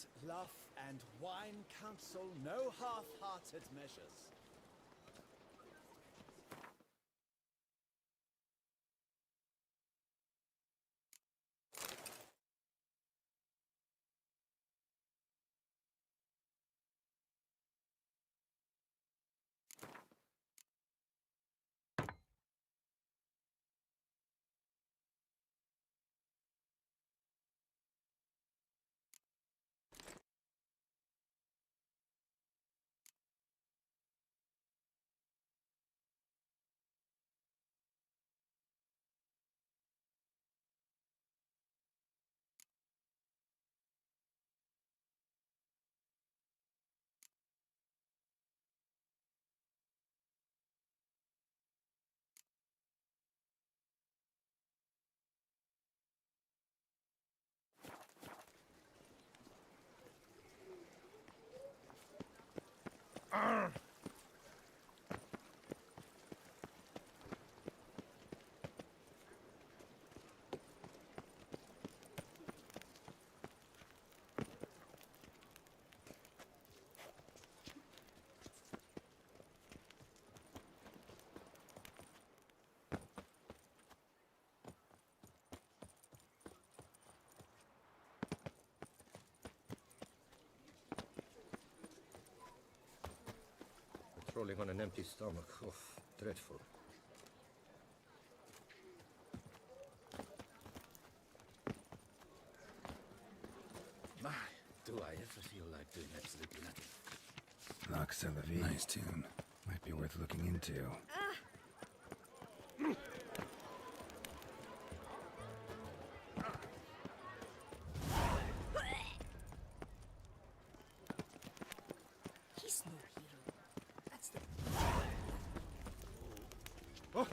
Eat, laugh, and whine counsel no half-hearted measures. Patrolling on an empty stomach. Oh, dreadful. My, do I ever feel like doing absolutely nothing. Rock Celavi. Nice tune. Might be worth looking into. He's no hero. That's the... Oh!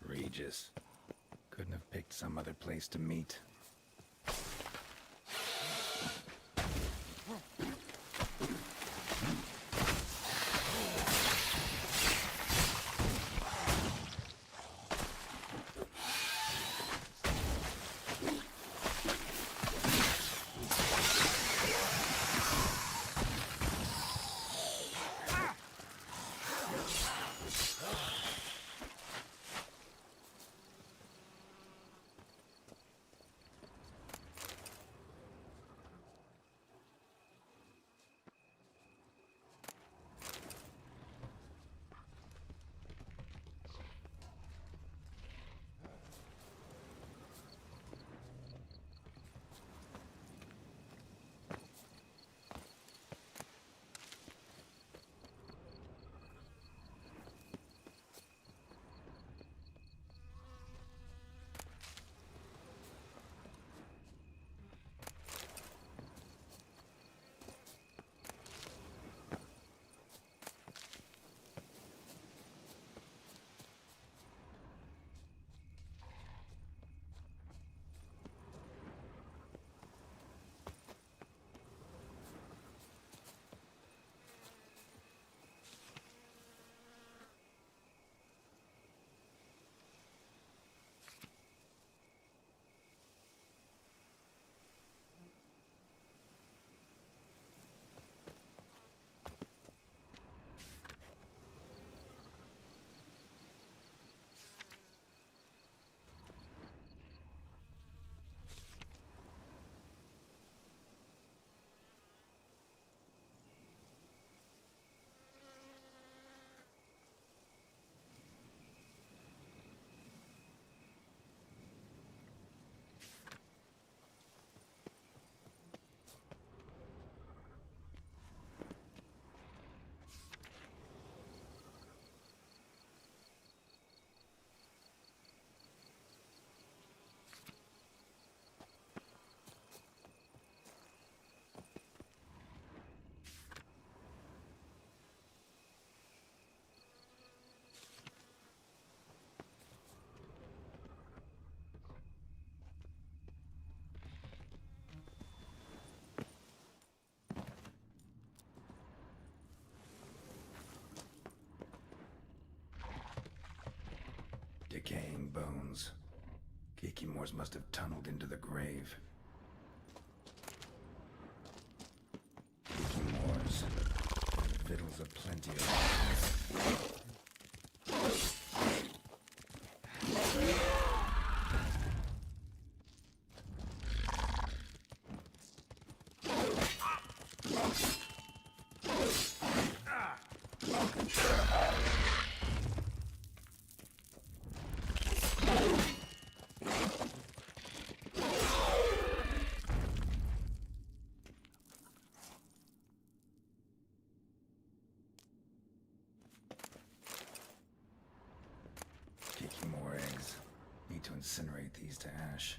Regis. Couldn't have picked some other place to meet. decaying bones. Kikimores must have tunneled into the grave. Kikimores. Victuals aplenty of. More eggs. Need to incinerate these to ash.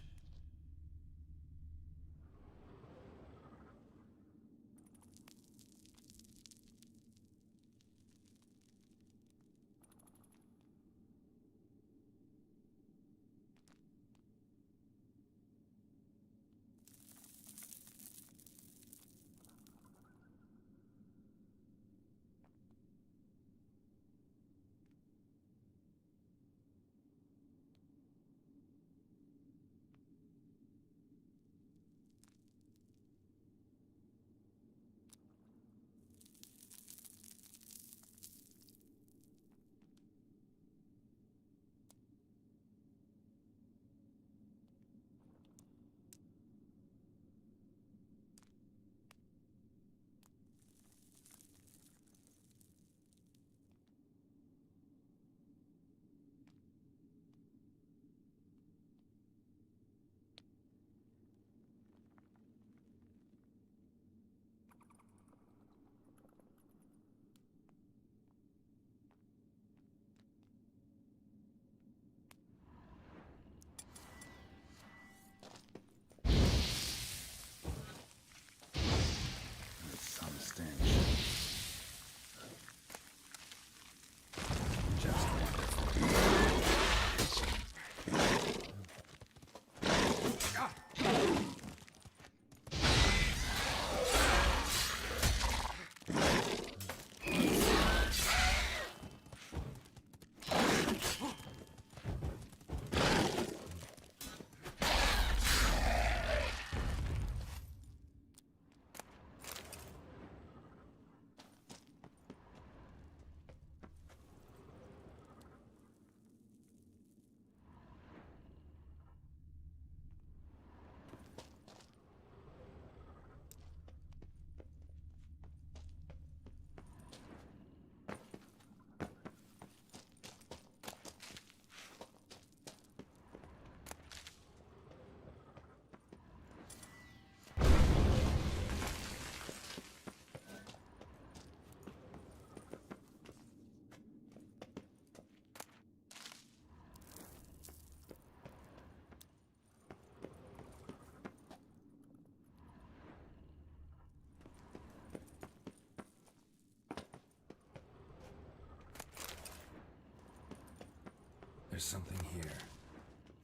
There's something here.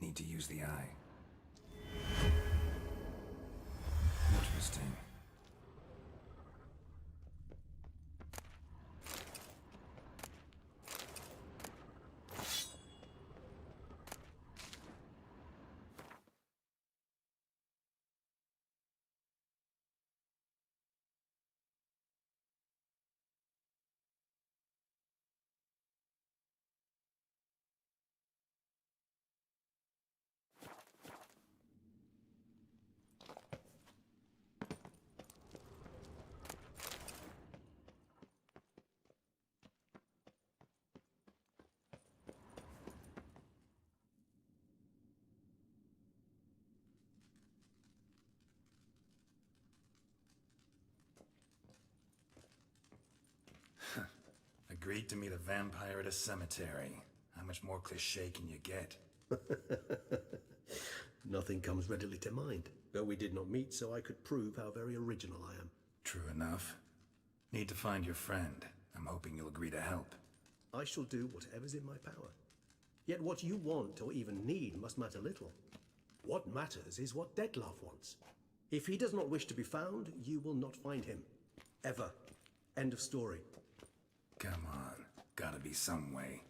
Need to use the eye. Interesting. Agreed to meet a vampire at a cemetery. How much more cliché can you get? Nothing comes readily to mind, though we did not meet so I could prove how very original I am. True enough. Need to find your friend. I'm hoping you'll agree to help. I shall do whatever's in my power. Yet what you want or even need must matter little. What matters is what Dettlaff wants. If he does not wish to be found, you will not find him. Ever. End of story. Come on. Gotta be some way.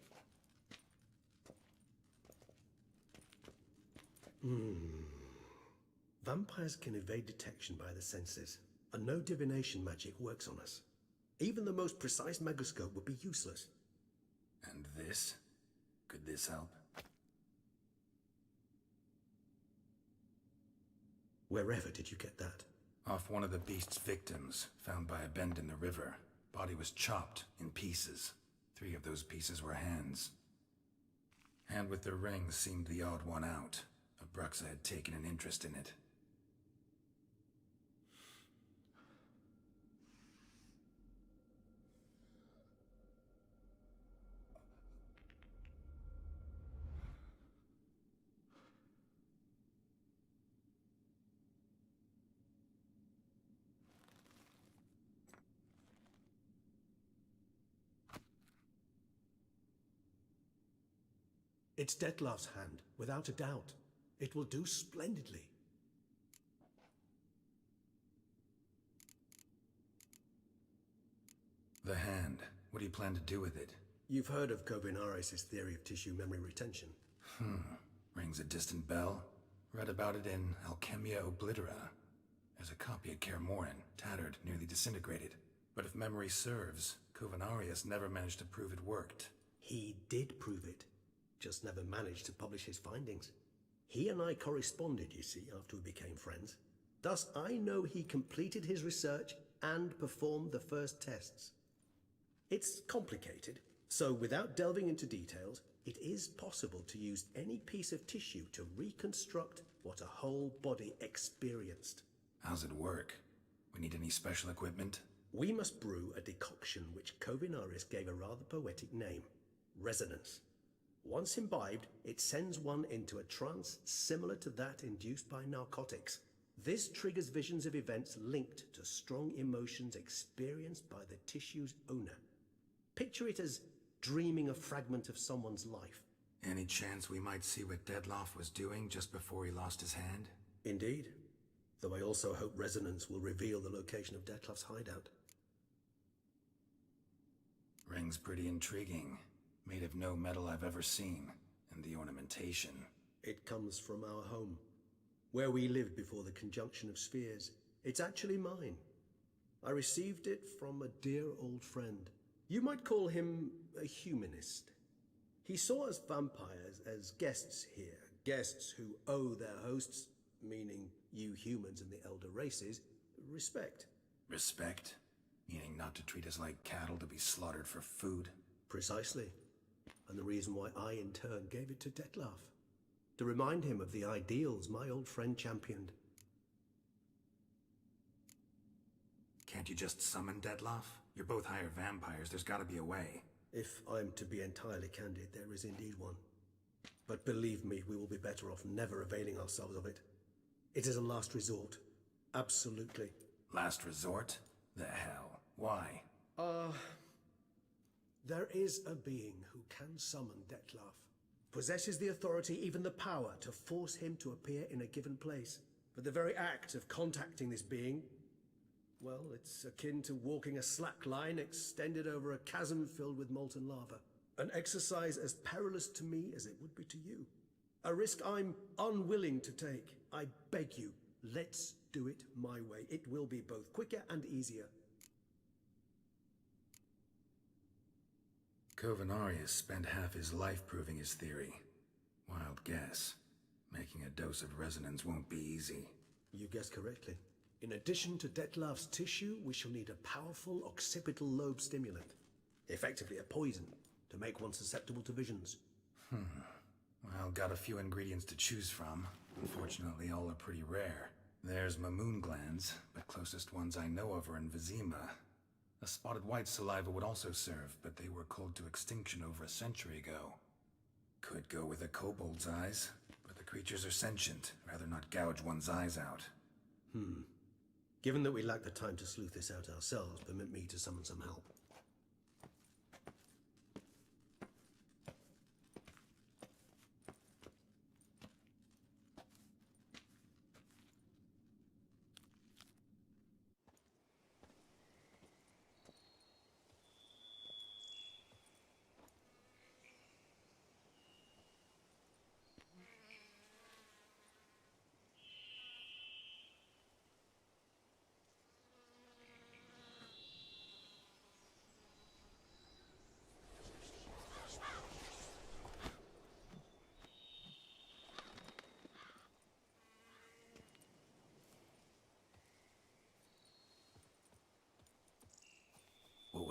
Vampires can evade detection by the senses, and no divination magic works on us. Even the most precise megascope would be useless. And this? Could this help? Wherever did you get that? Off one of the beast's victims, found by a bend in the river. Body was chopped in pieces. 3 of those pieces were hands. Hand with the ring seemed the odd one out. Abruxa had taken an interest in it. It's Dettlaff's hand, without a doubt. It will do splendidly. The hand. What do you plan to do with it? You've heard of Kovinaris' theory of tissue memory retention. Rings a distant bell. Read about it in Alchemia Oblitera. There's a copy at Kaer Morhen, tattered, nearly disintegrated. But if memory serves, Kovinaris never managed to prove it worked. He did prove it, just never managed to publish his findings. He and I corresponded, you see, after we became friends. Thus, I know he completed his research and performed the first tests. It's complicated, so without delving into details, it is possible to use any piece of tissue to reconstruct what a whole body experienced. How's it work? We need any special equipment? We must brew a decoction which Kovinaris gave a rather poetic name, resonance. Once imbibed, it sends one into a trance similar to that induced by narcotics. This triggers visions of events linked to strong emotions experienced by the tissue's owner. Picture it as dreaming a fragment of someone's life. Any chance we might see what Dettlaff was doing just before he lost his hand? Indeed. Though I also hope resonance will reveal the location of Dettlaff's hideout. Ring's pretty intriguing. Made of no metal I've ever seen. And the ornamentation. It comes from our home, where we lived before the conjunction of spheres. It's actually mine. I received it from a dear old friend. You might call him a humanist. He saw us vampires as guests here, guests who owe their hosts, meaning you humans and the elder races, respect. Respect? Meaning not to treat us like cattle to be slaughtered for food? Precisely. And the reason why I in turn gave it to Dettlaff. To remind him of the ideals my old friend championed. Can't you just summon Dettlaff? You're both higher vampires, there's gotta be a way. If I'm to be entirely candid, there is indeed one. But believe me, we will be better off never availing ourselves of it. It is a last resort. Absolutely. Last resort? The hell? Why? There is a being who can summon Dettlaff. Possesses the authority, even the power, to force him to appear in a given place. But the very act of contacting this being, well, it's akin to walking a slack line extended over a chasm filled with molten lava. An exercise as perilous to me as it would be to you. A risk I'm unwilling to take. I beg you, let's do it my way. It will be both quicker and easier. Kovinaris spent half his life proving his theory. Wild guess. Making a dose of resonance won't be easy. You guessed correctly. In addition to Dettlaff's tissue, we shall need a powerful occipital lobe stimulant. Effectively a poison, to make one susceptible to visions. Well, got a few ingredients to choose from. Unfortunately, all are pretty rare. There's Mamoon glands, but closest ones I know of are in Vizima. A spotted white saliva would also serve, but they were cold to extinction over a century ago. Could go with a kobold's eyes, but the creatures are sentient. Rather not gouge one's eyes out. Given that we lack the time to sleuth this out ourselves, permit me to summon some help.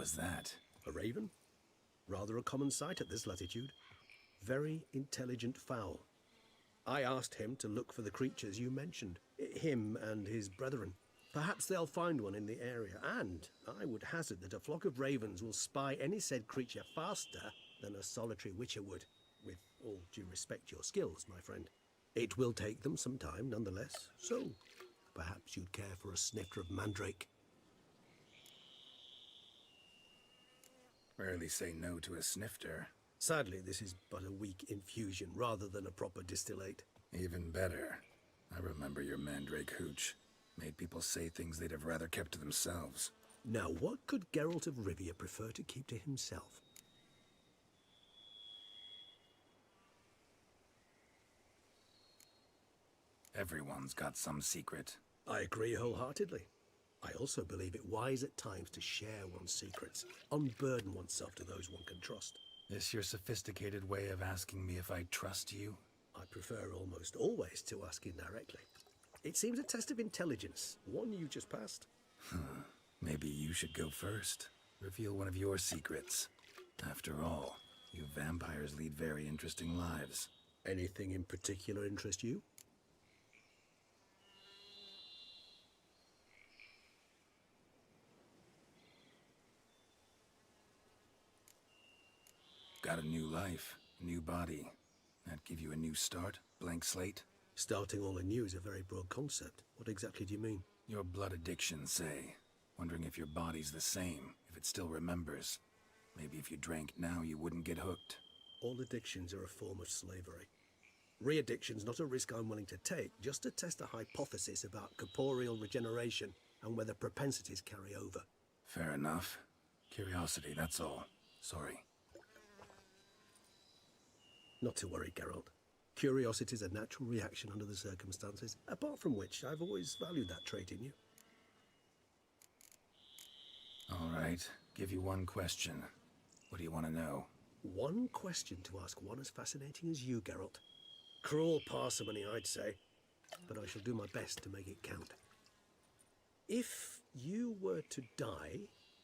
was that? A raven? Rather a common sight at this latitude. Very intelligent fowl. I asked him to look for the creatures you mentioned, him and his brethren. Perhaps they'll find one in the area, and I would hazard that a flock of ravens will spy any said creature faster than a solitary witcher would, with all due respect to your skills, my friend. It will take them some time, nonetheless, so perhaps you'd care for a snifter of mandrake. Rarely say no to a snifter. Sadly, this is but a weak infusion rather than a proper distillate. Even better. I remember your mandrake hooch. Made people say things they'd have rather kept to themselves. Now, what could Geralt of Rivia prefer to keep to himself? Everyone's got some secret. I agree wholeheartedly. I also believe it wise at times to share one's secrets, unburden oneself to those one can trust. This your sophisticated way of asking me if I trust you? I prefer almost always to ask indirectly. It seems a test of intelligence, one you just passed. Maybe you should go first. Reveal one of your secrets. After all, you vampires lead very interesting lives. Anything in particular interest you? Got a new life, new body. That give you a new start? Blank slate? Starting all anew is a very broad concept. What exactly do you mean? Your blood addiction, say. Wondering if your body's the same, if it still remembers. Maybe if you drank now, you wouldn't get hooked. All addictions are a form of slavery. Re-addiction's not a risk I'm willing to take, just to test a hypothesis about corporeal regeneration and whether propensities carry over. Fair enough. Curiosity, that's all. Sorry. Not to worry, Geralt. Curiosity is a natural reaction under the circumstances, apart from which I've always valued that trait in you. All right. Give you one question. What do you want to know? One question to ask one as fascinating as you, Geralt. Cruel parsimony, I'd say, but I shall do my best to make it count. If you were to die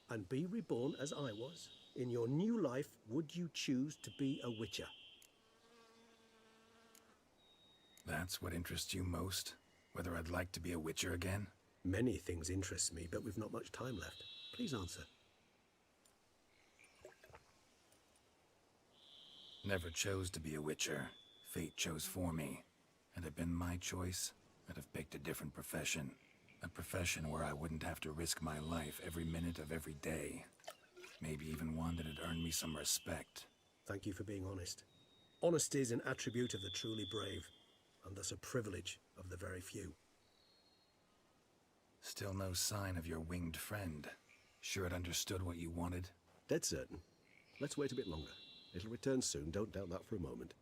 and be reborn as I was, in your new life, would you choose to be a witcher? That's what interests you most? Whether I'd like to be a witcher again? Many things interest me, but we've not much time left. Please answer. Never chose to be a witcher. Fate chose for me. Had it been my choice, I'd have picked a different profession. A profession where I wouldn't have to risk my life every minute of every day. Maybe even one that'd earn me some respect. Thank you for being honest. Honesty is an attribute of the truly brave, and thus a privilege of the very few. Still no sign of your winged friend. Sure it understood what you wanted? Dead certain. Let's wait a bit longer. It'll return soon, don't doubt that for a moment.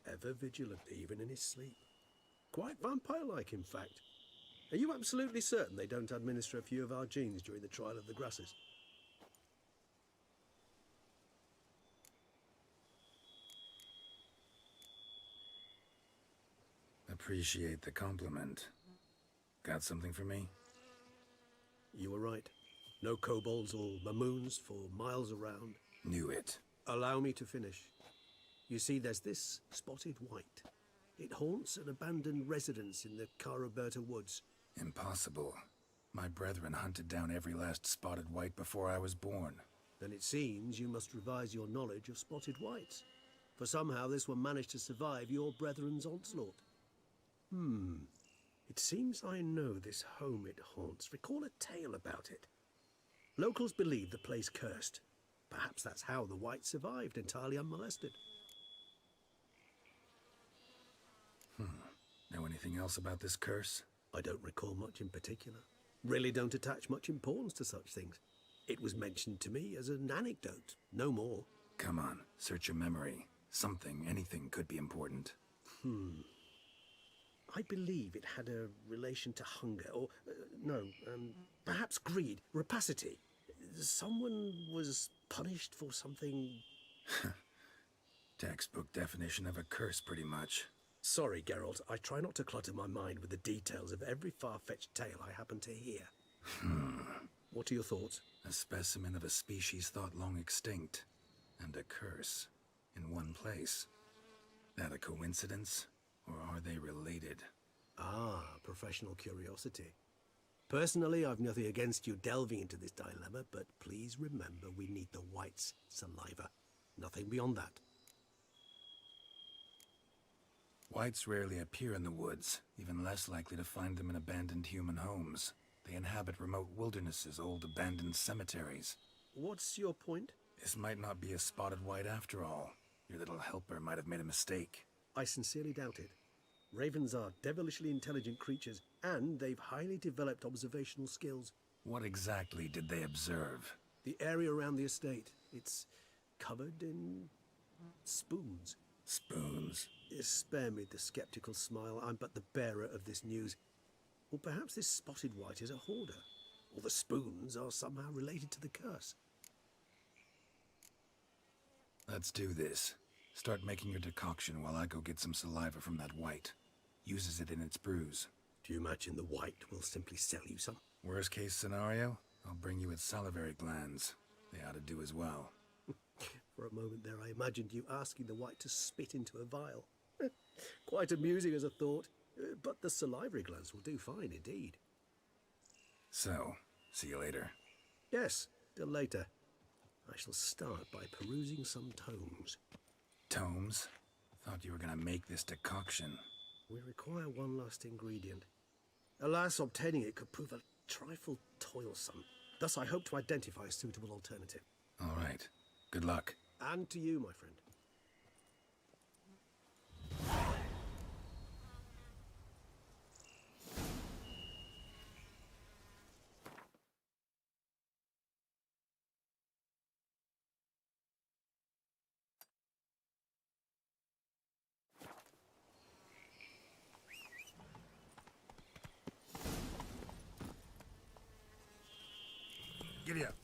Ever vigilant, even in his sleep. Quite vampire-like, in fact. Are you absolutely certain they don't administer a few of our genes during the trial of the grasses? Appreciate the compliment. Got something for me? You were right. No kobolds or mamoons for miles around. Knew it. Allow me to finish. You see, there's this spotted white. It haunts an abandoned residence in the Caraberta woods. Impossible. My brethren hunted down every last spotted white before I was born. Then it seems you must revise your knowledge of spotted whites. For somehow this one managed to survive your brethren's onslaught. It seems I know this home it haunts. Recall a tale about it. Locals believe the place cursed. Perhaps that's how the white survived entirely unmolested. Know anything else about this curse? I don't recall much in particular. Really don't attach much importance to such things. It was mentioned to me as an anecdote, no more. Come on, search your memory. Anything could be important. I believe it had a relation to hunger, or perhaps greed, rapacity. Someone was punished for something. Textbook definition of a curse, pretty much. Sorry, Geralt, I try not to clutter my mind with the details of every far-fetched tale I happen to hear. What are your thoughts? A specimen of a species thought long extinct, and a curse, in one place. That a coincidence, or are they related? Ah, professional curiosity. Personally, I've nothing against you delving into this dilemma, but please remember we need the white's saliva. Nothing beyond that. Whites rarely appear in the woods, even less likely to find them in abandoned human homes. They inhabit remote wildernesses, old abandoned cemeteries. What's your point? This might not be a spotted white after all. Your little helper might have made a mistake. I sincerely doubt it. Ravens are devilishly intelligent creatures, and they've highly developed observational skills. What exactly did they observe? The area around the estate, it's covered in spoons. Spoons? Spare me the skeptical smile. I'm but the bearer of this news. Or perhaps this spotted white is a hoarder, or the spoons are somehow related to the curse. Let's do this. Start making your decoction while I go get some saliva from that white. Uses it in its brews. Do you imagine the white will simply sell you some? Worst case scenario, I'll bring you its salivary glands. They ought to do as well. For a moment there, I imagined you asking the white to spit into a vial. Quite amusing as a thought, but the salivary glands will do fine indeed. So, see you later. Yes, till later. I shall start by perusing some tomes. Tomes? Thought you were gonna make this decoction. We require one last ingredient. Alas, obtaining it could prove a trifle toilsome. Thus, I hope to identify a suitable alternative. All right. Good luck. And to you, my friend. Giddy up.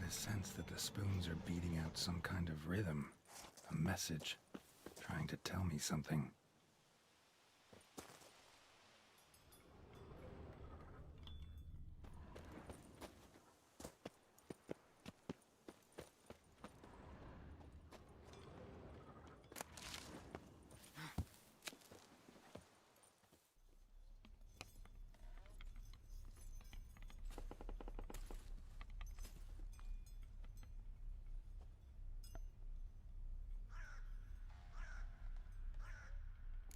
Sense that the spoons are beating out some kind of rhythm, a message, trying to tell me something.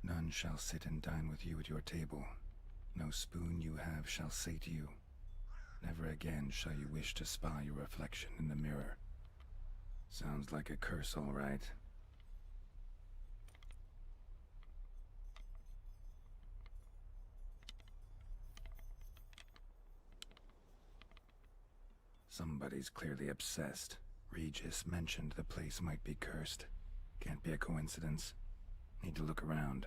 None shall sit and dine with you at your table. No spoon you have shall say to you, never again shall you wish to spy your reflection in the mirror. Sounds like a curse, all right. Somebody's clearly obsessed. Regis mentioned the place might be cursed. Can't be a coincidence. Need to look around.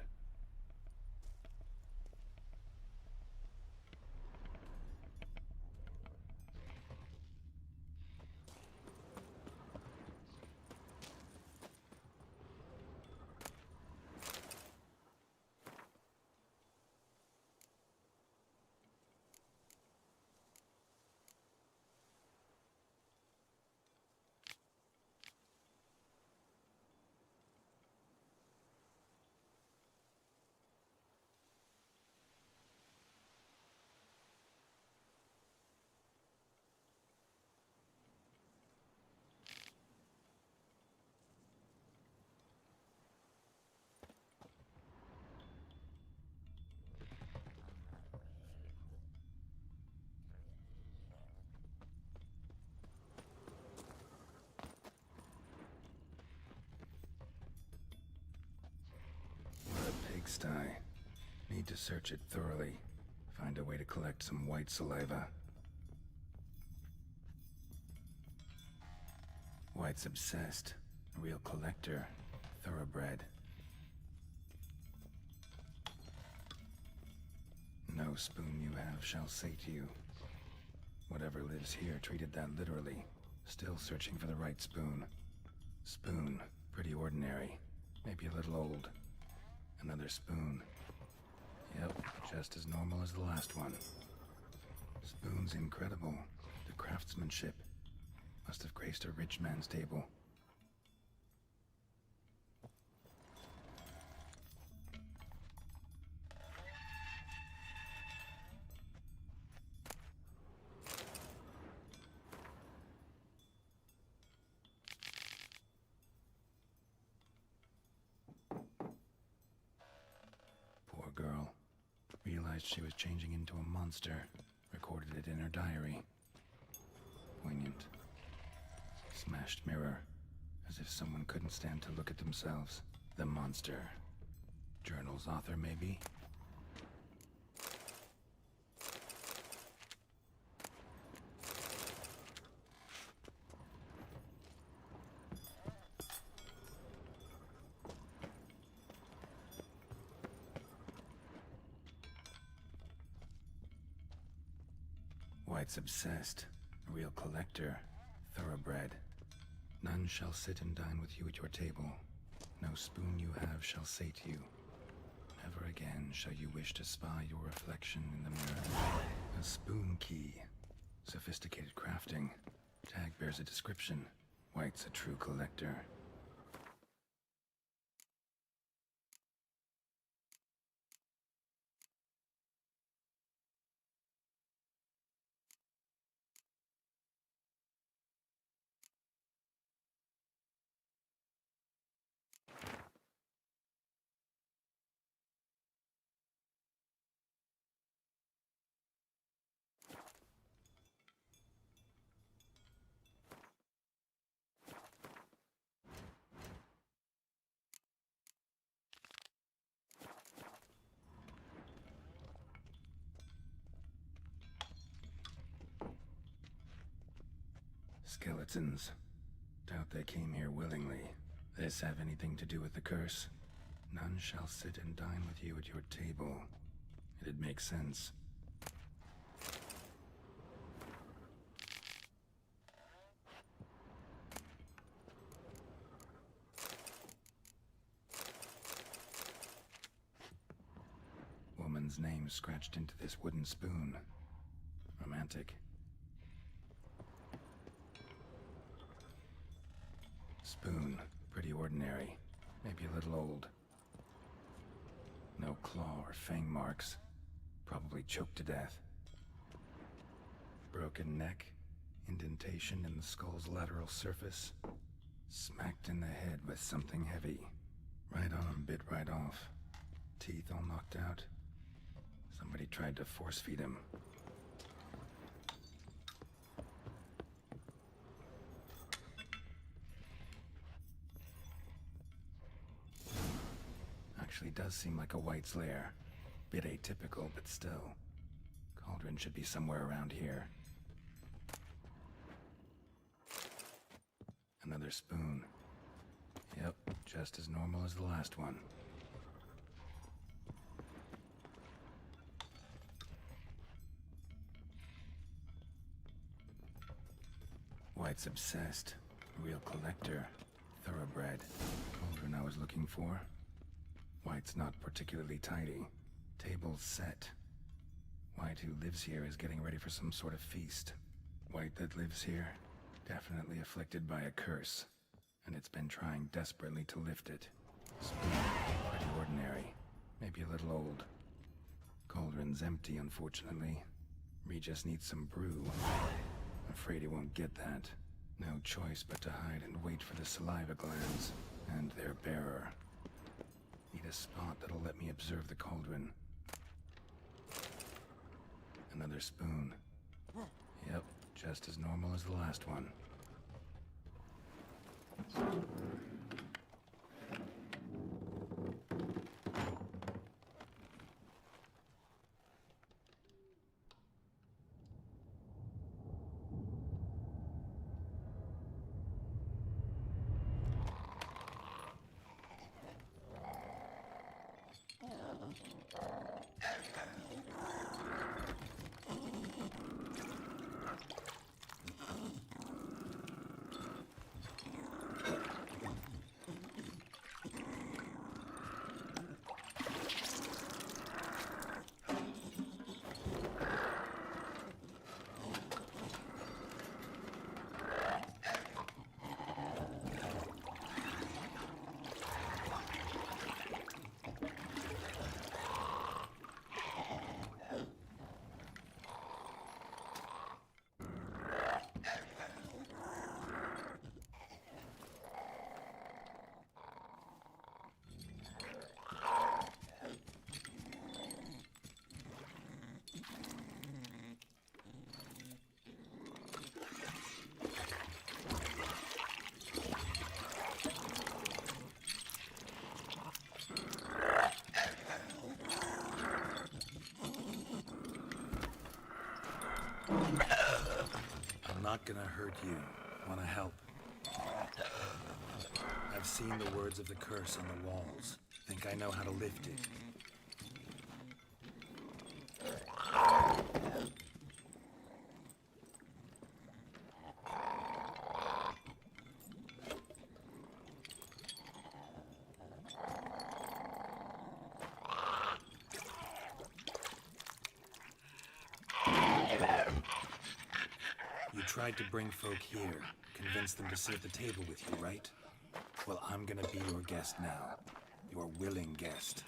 Pigsty. Need to search it thoroughly. Find a way to collect some white saliva. White's obsessed. A real collector. Thoroughbred. No spoon you have shall sate you. Whatever lives here treated that literally. Still searching for the right spoon. Spoon. Pretty ordinary. Maybe a little old. Another spoon. Yep, just as normal as the last one. Spoon's incredible. The craftsmanship. Must have graced a rich man's table. Poor girl. Realized she was changing into a monster. Recorded it in her diary. Poignant. Smashed mirror. As if someone couldn't stand to look at themselves. The monster. Journal's author, maybe? White's obsessed. A real collector. Thoroughbred. None shall sit and dine with you at your table. No spoon you have shall sate you. Never again shall you wish to spy your reflection in the mirror. A spoon key. Sophisticated crafting. Tag bears a description. White's a true collector. Skeletons. Doubt they came here willingly. This have anything to do with the curse? None shall sit and dine with you at your table. It'd make sense. Woman's name scratched into this wooden spoon. Romantic. Spoon. Pretty ordinary. Maybe a little old. No claw or fang marks. Probably choked to death. Broken neck. Indentation in the skull's lateral surface. Smacked in the head with something heavy. Right arm bit right off. Teeth all knocked out. Somebody tried to force feed him. Actually does seem like a White's lair. Bit atypical, but still. Cauldron should be somewhere around here. Another spoon. Yep, just as normal as the last one. White's obsessed. Real collector. Thoroughbred. Cauldron I was looking for. White's not particularly tidy. Table's set. White who lives here is getting ready for some sort of feast. White that lives here, definitely afflicted by a curse. And it's been trying desperately to lift it. Spoon, pretty ordinary. Maybe a little old. Cauldron's empty, unfortunately. Regis needs some brew. Afraid he won't get that. No choice but to hide and wait for the saliva glands and their bearer. Need a spot that'll let me observe the cauldron. Another spoon. Yep, just as normal as the last one. I'm not gonna hurt you. Wanna help? I've seen the words of the curse on the walls. Think I know how to lift it. You tried to bring folk here, convince them to sit at the table with you, right? Well, I'm gonna be your guest now. Your willing guest.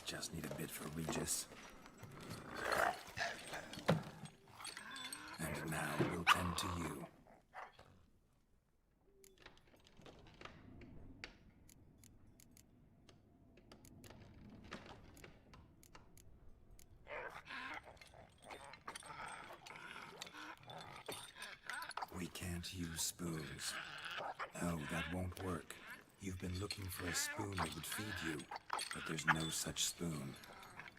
Just need a bit for Regis. And now we'll tend to you. We can't use spoons. No, that won't work. You've been looking for a spoon that would feed you, but there's no such spoon.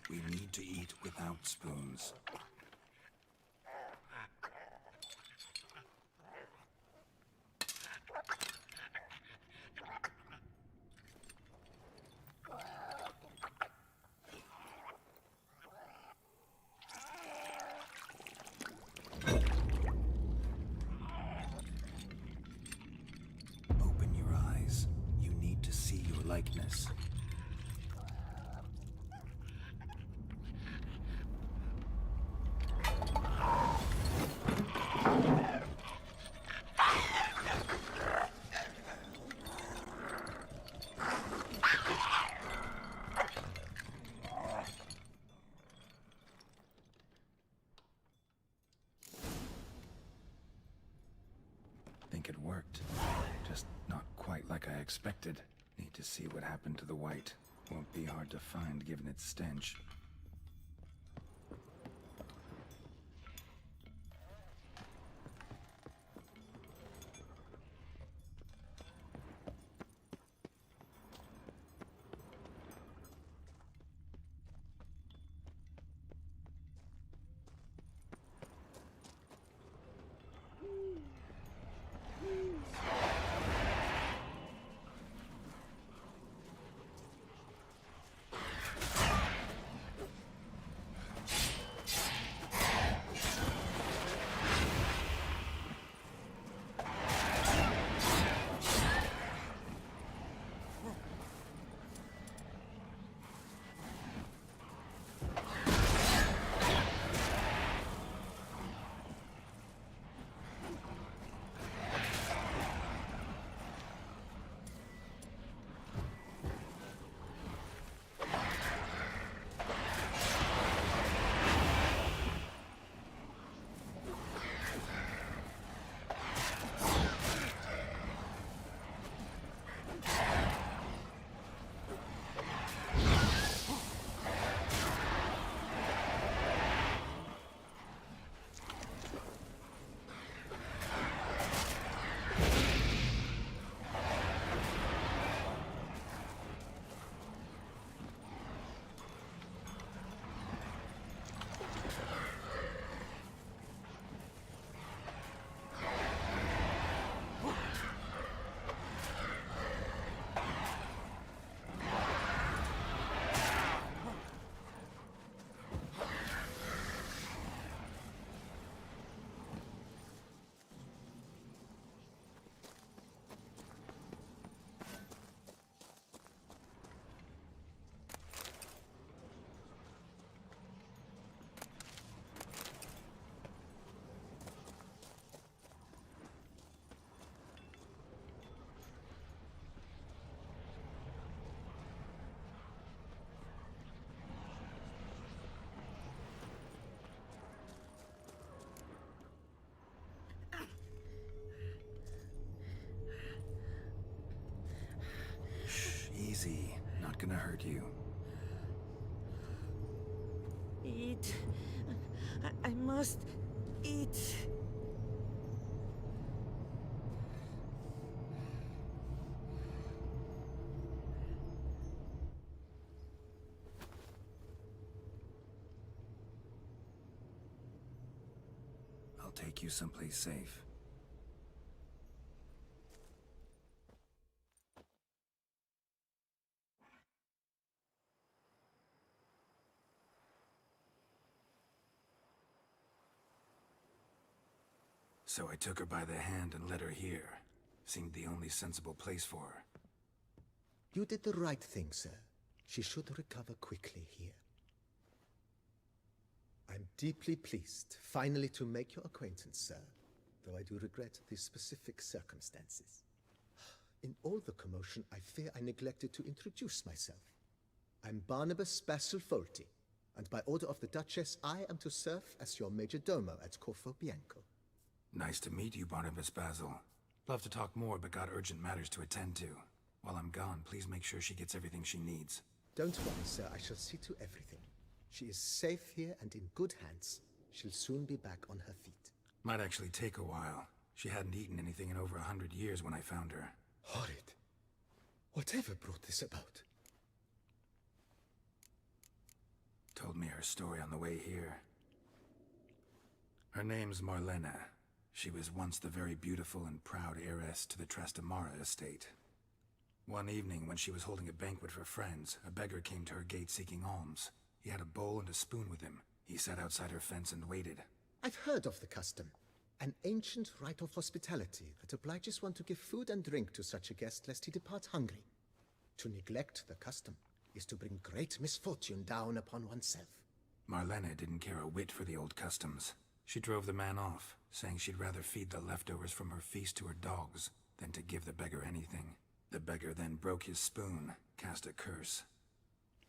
We need to eat without spoons. Open your eyes. You need to see your likeness. Think it worked. Just not quite like I expected. Need to see what happened to the white. Won't be hard to find given its stench. you. Eat. I must eat. I'll take you someplace safe. So I took her by the hand and led her here. Seemed the only sensible place for her. You did the right thing, sir. She should recover quickly here. I'm deeply pleased, finally, to make your acquaintance, sir, though I do regret the specific circumstances. In all the commotion, I fear I neglected to introduce myself. I'm Barnabas Basil-Folty, and by order of the Duchess, I am to serve as your major domo at Corfo Bianco. Nice to meet you, Barnabas Basil. Love to talk more, but got urgent matters to attend to. While I'm gone, please make sure she gets everything she needs. Don't worry, sir. I shall see to everything. She is safe here and in good hands. She'll soon be back on her feet. Might actually take a while. She hadn't eaten anything in over 100 years when I found her. Horrid. Whatever brought this about? Told me her story on the way here. Her name's Marlena. She was once the very beautiful and proud heiress to the Trastamara estate. One evening, when she was holding a banquet for friends, a beggar came to her gate seeking alms. He had a bowl and a spoon with him. He sat outside her fence and waited. I've heard of the custom. An ancient rite of hospitality that obliges one to give food and drink to such a guest lest he depart hungry. To neglect the custom is to bring great misfortune down upon oneself. Marlena didn't care a whit for the old customs. She drove the man off, saying she'd rather feed the leftovers from her feast to her dogs than to give the beggar anything. The beggar then broke his spoon, cast a curse.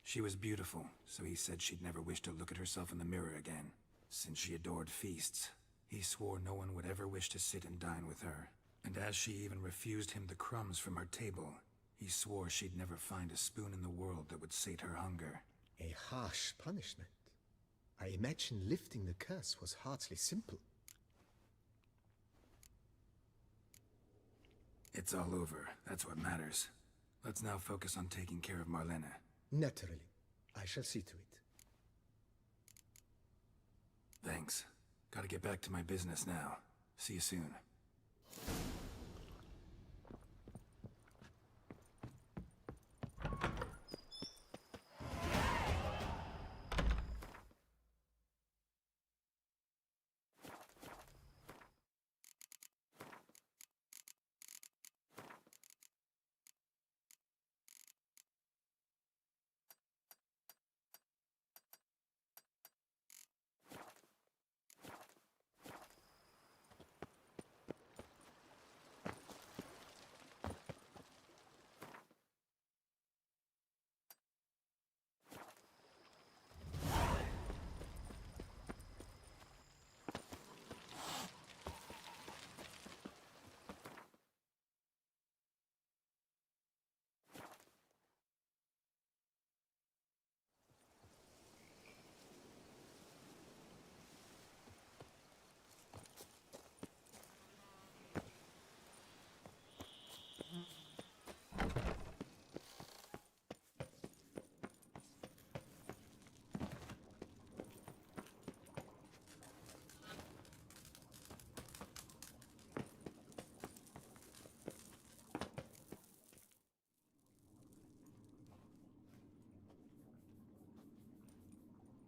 She was beautiful, so he said she'd never wish to look at herself in the mirror again. Since she adored feasts, he swore no one would ever wish to sit and dine with her. And as she even refused him the crumbs from her table, he swore she'd never find a spoon in the world that would sate her hunger. A harsh punishment. I imagine lifting the curse was hardly simple. It's all over. That's what matters. Let's now focus on taking care of Marlena. Naturally. I shall see to it. Thanks. Gotta get back to my business now. See you soon.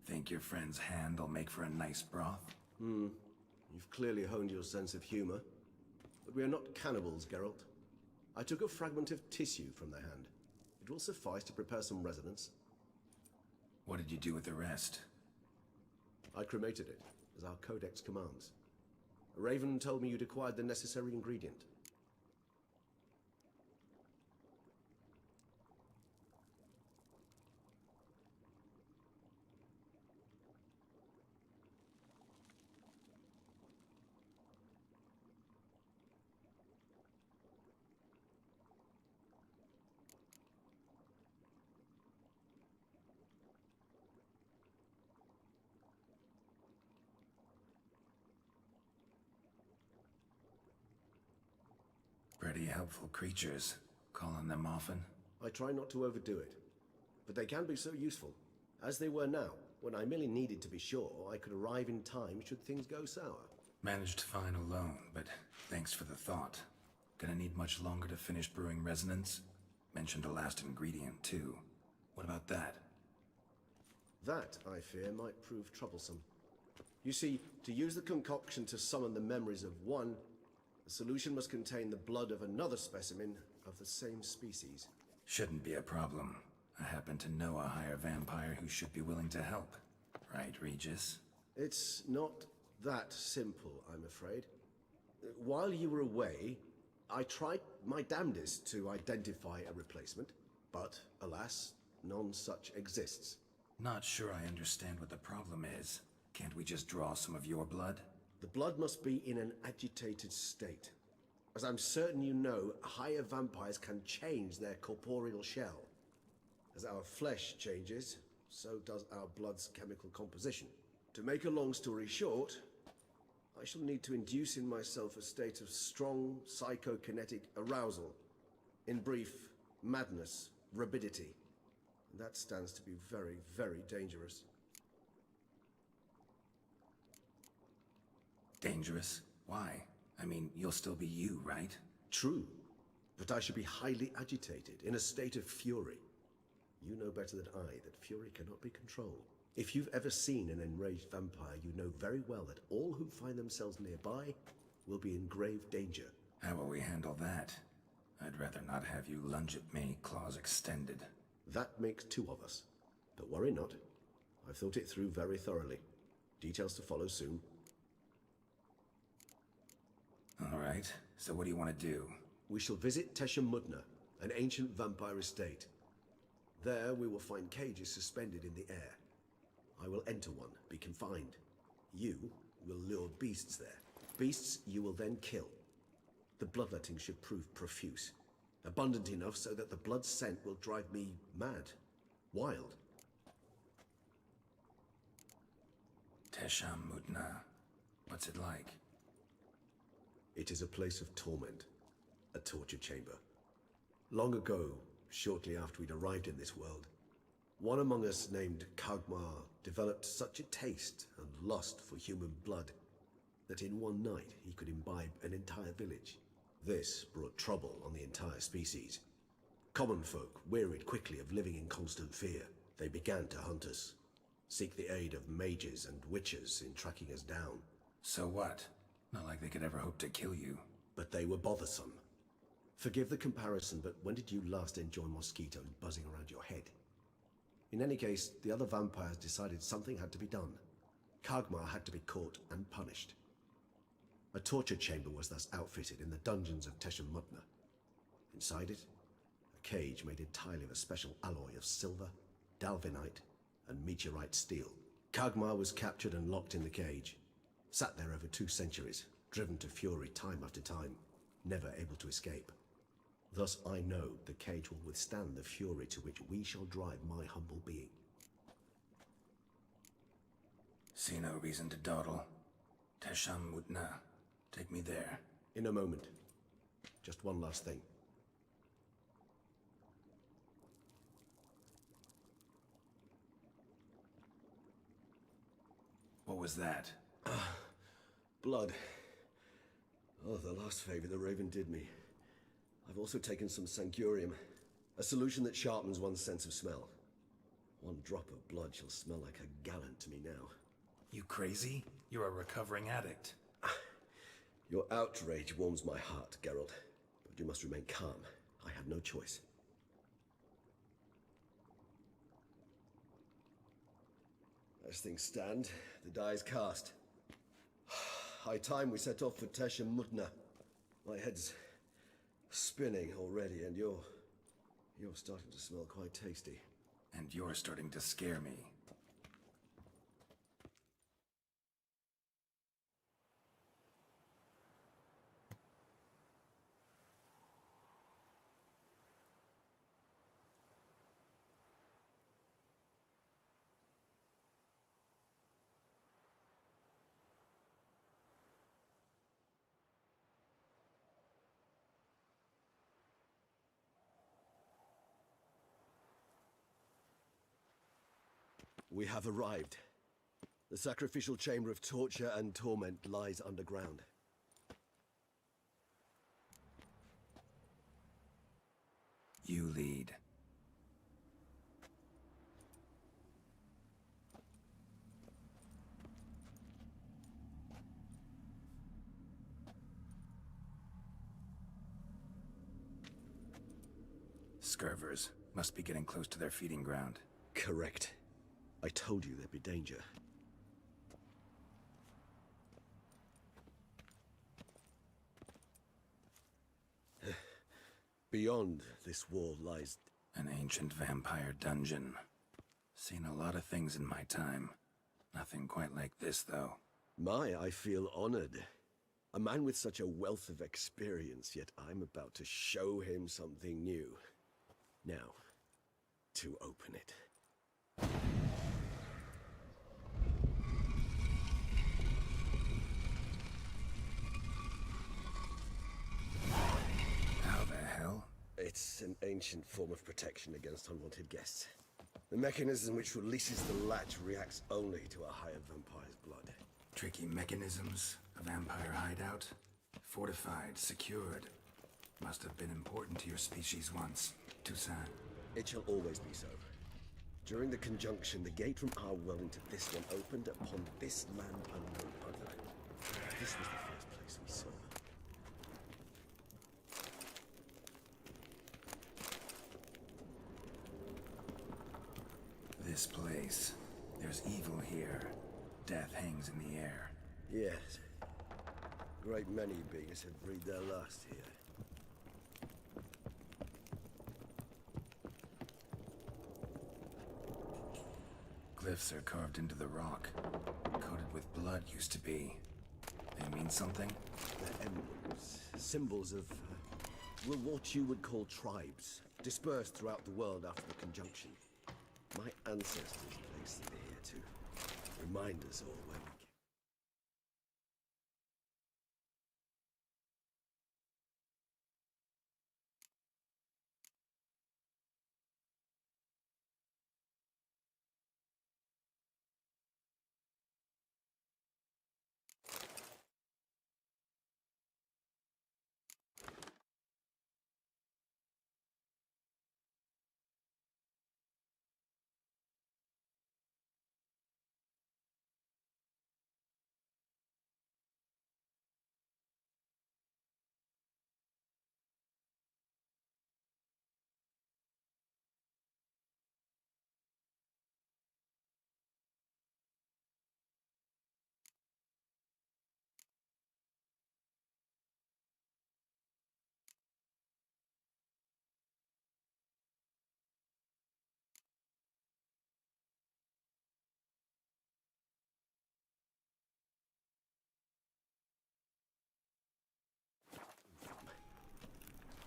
Think your friend's hand will make for a nice broth? You've clearly honed your sense of humor. But we are not cannibals, Geralt. I took a fragment of tissue from the hand. It will suffice to prepare some resonance. What did you do with the rest? I cremated it, as our codex commands. Raven told me you'd acquired the necessary ingredient. Pretty helpful creatures. Call on them often? I try not to overdo it, but they can be so useful, as they were now, when I merely needed to be sure I could arrive in time should things go sour. Managed fine alone, but thanks for the thought. Gonna need much longer to finish brewing resonance? Mentioned a last ingredient, too. What about that? That, I fear, might prove troublesome. You see, to use the concoction to summon the memories of one, the solution must contain the blood of another specimen of the same species. Shouldn't be a problem. I happen to know a higher vampire who should be willing to help. Right, Regis? It's not that simple, I'm afraid. While you were away, I tried my damnedest to identify a replacement, but alas, none such exists. Not sure I understand what the problem is. Can't we just draw some of your blood? The blood must be in an agitated state. As I'm certain you know, higher vampires can change their corporeal shell. As our flesh changes, so does our blood's chemical composition. To make a long story short, I shall need to induce in myself a state of strong psychokinetic arousal. In brief, madness, rabidity. And that stands to be very, very dangerous. Dangerous? Why? I mean, you'll still be you, right? True, but I should be highly agitated, in a state of fury. You know better than I that fury cannot be controlled. If you've ever seen an enraged vampire, you know very well that all who find themselves nearby will be in grave danger. How will we handle that? I'd rather not have you lunge at me, claws extended. That makes two of us. But worry not. I've thought it through very thoroughly. Details to follow soon. All right, so what do you want to do? We shall visit Tesha Mudna, an ancient vampire estate. There we will find cages suspended in the air. I will enter one, be confined. You will lure beasts there. Beasts you will then kill. The bloodletting should prove profuse. Abundant enough so that the blood scent will drive me mad. Wild. Tesha Mudna. What's it like? It is a place of torment. A torture chamber. Long ago, shortly after we'd arrived in this world, one among us named Kagmar developed such a taste and lust for human blood that in one night he could imbibe an entire village. This brought trouble on the entire species. Common folk wearied quickly of living in constant fear. They began to hunt us, seek the aid of mages and witches in tracking us down. So what? Not like they could ever hope to kill you. But they were bothersome. Forgive the comparison, but when did you last enjoy mosquitoes buzzing around your head? In any case, the other vampires decided something had to be done. Kagmar had to be caught and punished. A torture chamber was thus outfitted in the dungeons of Tesha Mudna. Inside it, a cage made entirely of a special alloy of silver, dalvinite, and meteorite steel. Kagmar was captured and locked in the cage. Sat there over 2 centuries, driven to fury time after time, never able to escape. Thus I know the cage will withstand the fury to which we shall drive my humble being. See no reason to dawdle. Tesha Mudna. Take me there. In a moment. Just one last thing. What was that? Blood. Oh, the last favor the Raven did me. I've also taken some Sancurium, a solution that sharpens one's sense of smell. One drop of blood shall smell like a gallant to me now. You crazy? You're a recovering addict. Your outrage warms my heart, Geralt, but you must remain calm. I have no choice. As things stand, the die is cast. High time we set off for Tesha Mudna. My head's spinning already, and you're starting to smell quite tasty. And you're starting to scare me. We have arrived. The sacrificial chamber of torture and torment lies underground. You lead. Scurvers must be getting close to their feeding ground. Correct. I told you there'd be danger. Beyond this wall lies... An ancient vampire dungeon. Seen a lot of things in my time. Nothing quite like this, though. I feel honored. A man with such a wealth of experience, yet I'm about to show him something new. Now, to open it. How the hell? It's an ancient form of protection against unwanted guests. The mechanism which releases the latch reacts only to a higher vampire's blood. Tricky mechanisms, a vampire hideout. Fortified, secured. Must have been important to your species once. Toussaint. It shall always be so. During the conjunction, the gate from our world into this one opened upon this land unknown other. This was the first place we saw. This place. There's evil here. Death hangs in the air. Yes. Great many beings have breathed their last here. Glyphs are carved into the rock. Coated with blood used to be. They mean something? They're emblems, symbols of, well, what you would call tribes, dispersed throughout the world after the conjunction. My ancestors placed them here to remind us all where we came.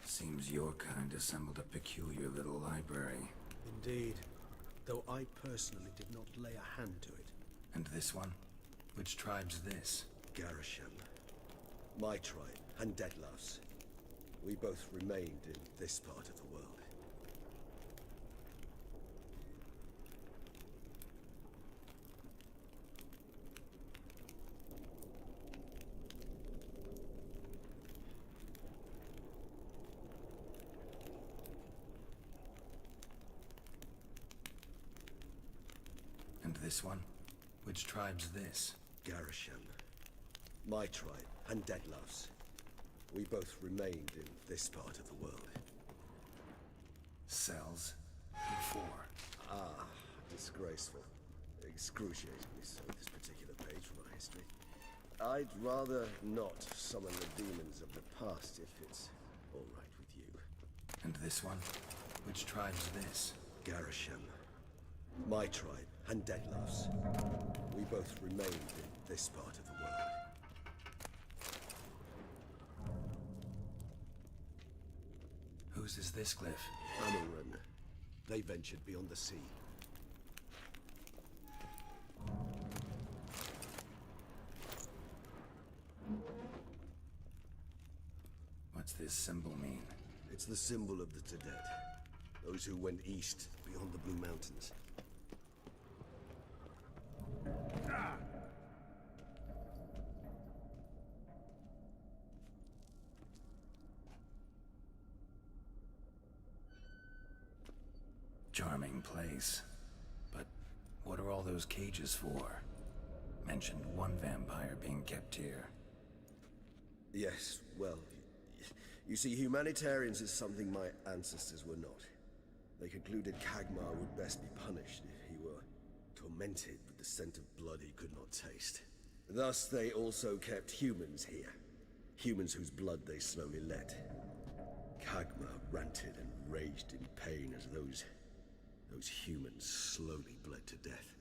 Seems your kind assembled a peculiar little library. Indeed, though I personally did not lay a hand to it. And this one? Which tribe's this? Garisham. My tribe, and Deadlouse. We both remained in this part of the world. And this one? Which tribe's this? Garisham. My tribe, and Deadlouse. We both remained in this part of the world. Cells? Who for? Disgraceful. Excruciatingly so, this particular page from our history. I'd rather not summon the demons of the past if it's all right with you. And this one? Which tribe's this? Garisham. My tribe, and Deadlouse. We both remained in this part of the world. Whose is this glyph? Amaran. They ventured beyond the sea. What's this symbol mean? It's the symbol of the Tedet. Those who went east, beyond the Blue Mountains. Charming place. But what are all those cages for? Mentioned one vampire being kept here. Yes, well, you see, humanitarians is something my ancestors were not. They concluded Kagmar would best be punished if he were tormented with the scent of blood he could not taste. Thus, they also kept humans here. Humans whose blood they slowly let. Kagmar ranted and raged in pain as those humans slowly bled to death.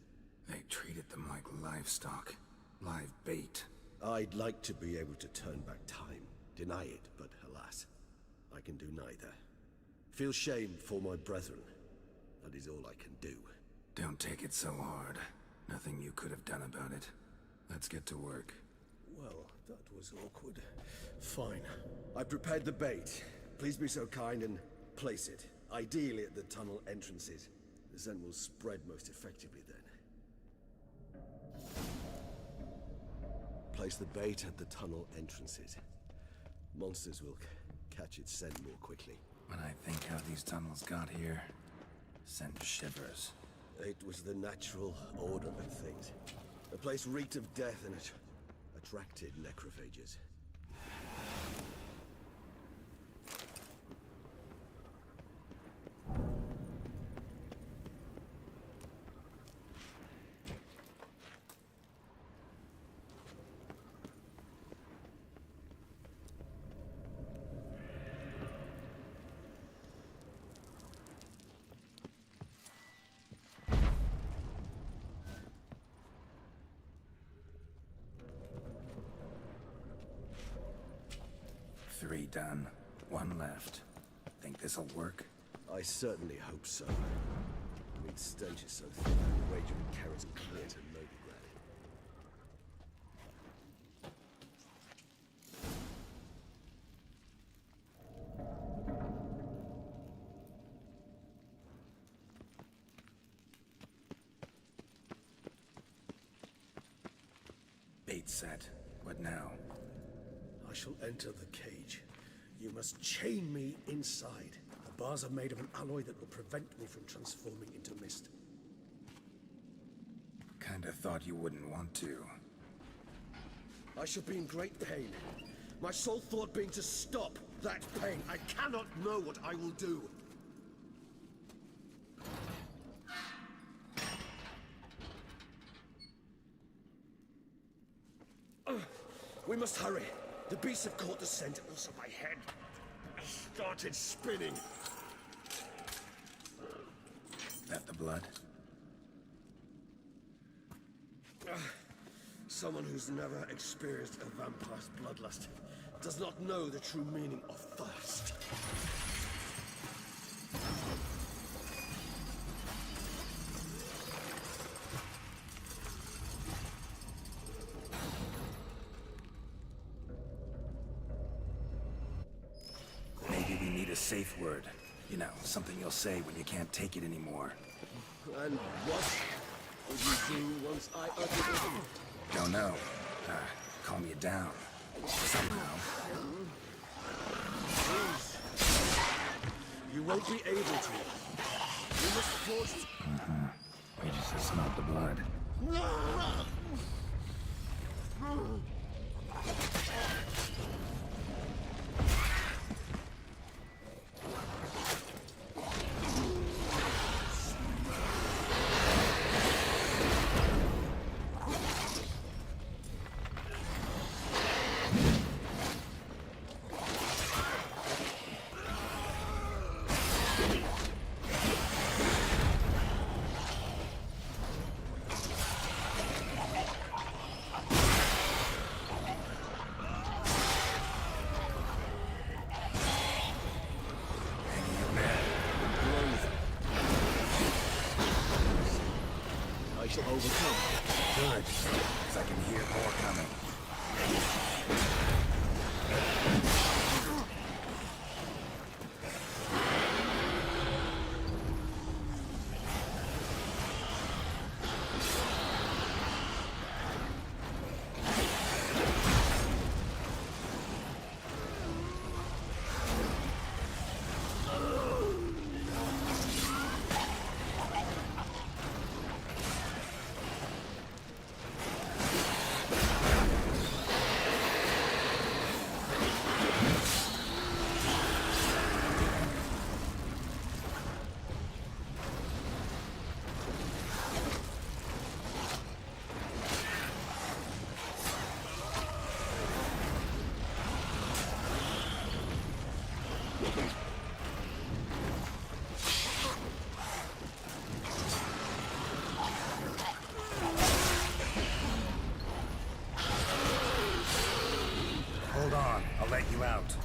They treated them like livestock. Live bait. I'd like to be able to turn back time. Deny it, but alas, I can do neither. Feel shame for my brethren. That is all I can do. Don't take it so hard. Nothing you could have done about it. Let's get to work. Well, that was awkward. Fine. I prepared the bait. Please be so kind and place it. Ideally at the tunnel entrances. The scent will spread most effectively then. Place the bait at the tunnel entrances. Monsters will catch its scent more quickly. When I think how these tunnels got here, send shivers. It was the natural order of things. The place reeked of death and it attracted necrophages. Three done. One left. Think this'll work? I certainly hope so. I mean, stench is so thick, the rage of carrots and clear to no regret. Bait set. What now? I shall enter the cage. You must chain me inside. The bars are made of an alloy that will prevent me from transforming into mist. Kinda thought you wouldn't want to. I shall be in great pain. My sole thought being to stop that pain. I cannot know what I will do. We must hurry. The beasts have caught the scent, also my head started spinning. That the blood? Someone who's never experienced a vampire's bloodlust does not know the true meaning of thirst. Maybe we need a safe word. You know, something you'll say when you can't take it anymore. And what would you do once I utter it? Don't know. Calm you down. Somehow. Please. You won't be able to. You must force... We just smelled the blood. I shall overcome. Good. 'Cause I can hear more coming. out.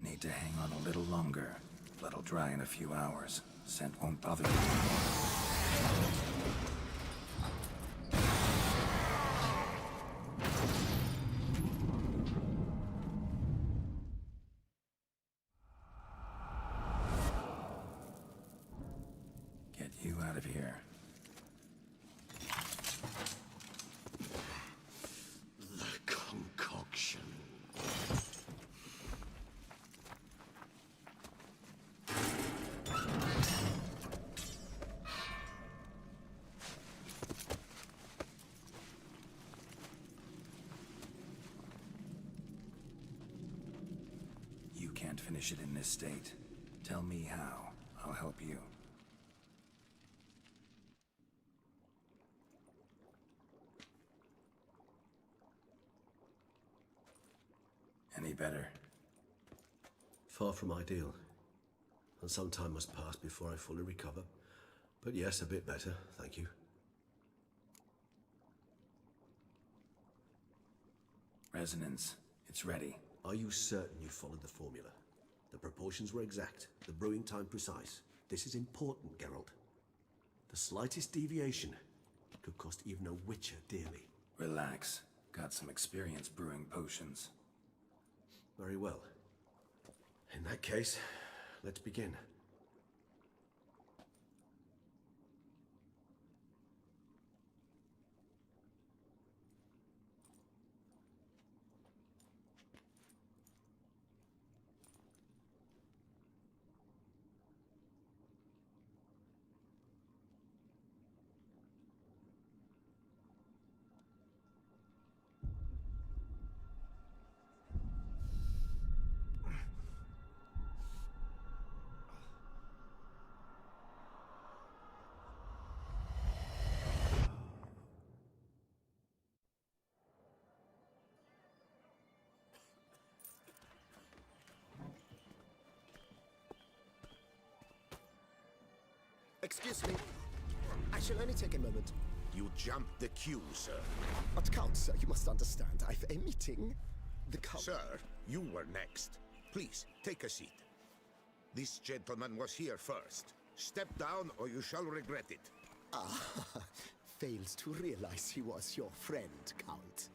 Need to hang on a little longer. Blood'll dry in a few hours. Scent won't bother you anymore. Get you out of here. The concoction. You can't finish it in this state. Tell me how. I'll help you. Any better? Far from ideal. And some time must pass before I fully recover. But yes, a bit better, thank you. Resonance. It's ready. Are you certain you followed the formula? The proportions were exact, the brewing time precise. This is important, Geralt. The slightest deviation could cost even a witcher dearly. Relax. Got some experience brewing potions. Very well. In that case, let's begin. Excuse me. I shall only take a moment. You jumped the queue, sir. But Count, sir, you must understand. I've a meeting. The Count... Sir, you were next. Please, take a seat. This gentleman was here first. Step down or you shall regret it. Ah, fails to realize he was your friend, Count.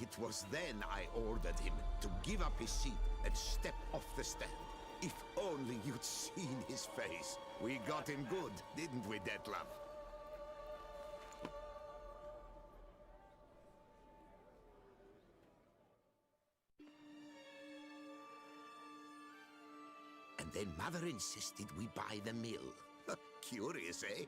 It was then I ordered him to give up his seat and step off the stand. If only you'd seen his face. We got him good, didn't we, Detlef? And then Mother insisted we buy the mill. Curious, eh?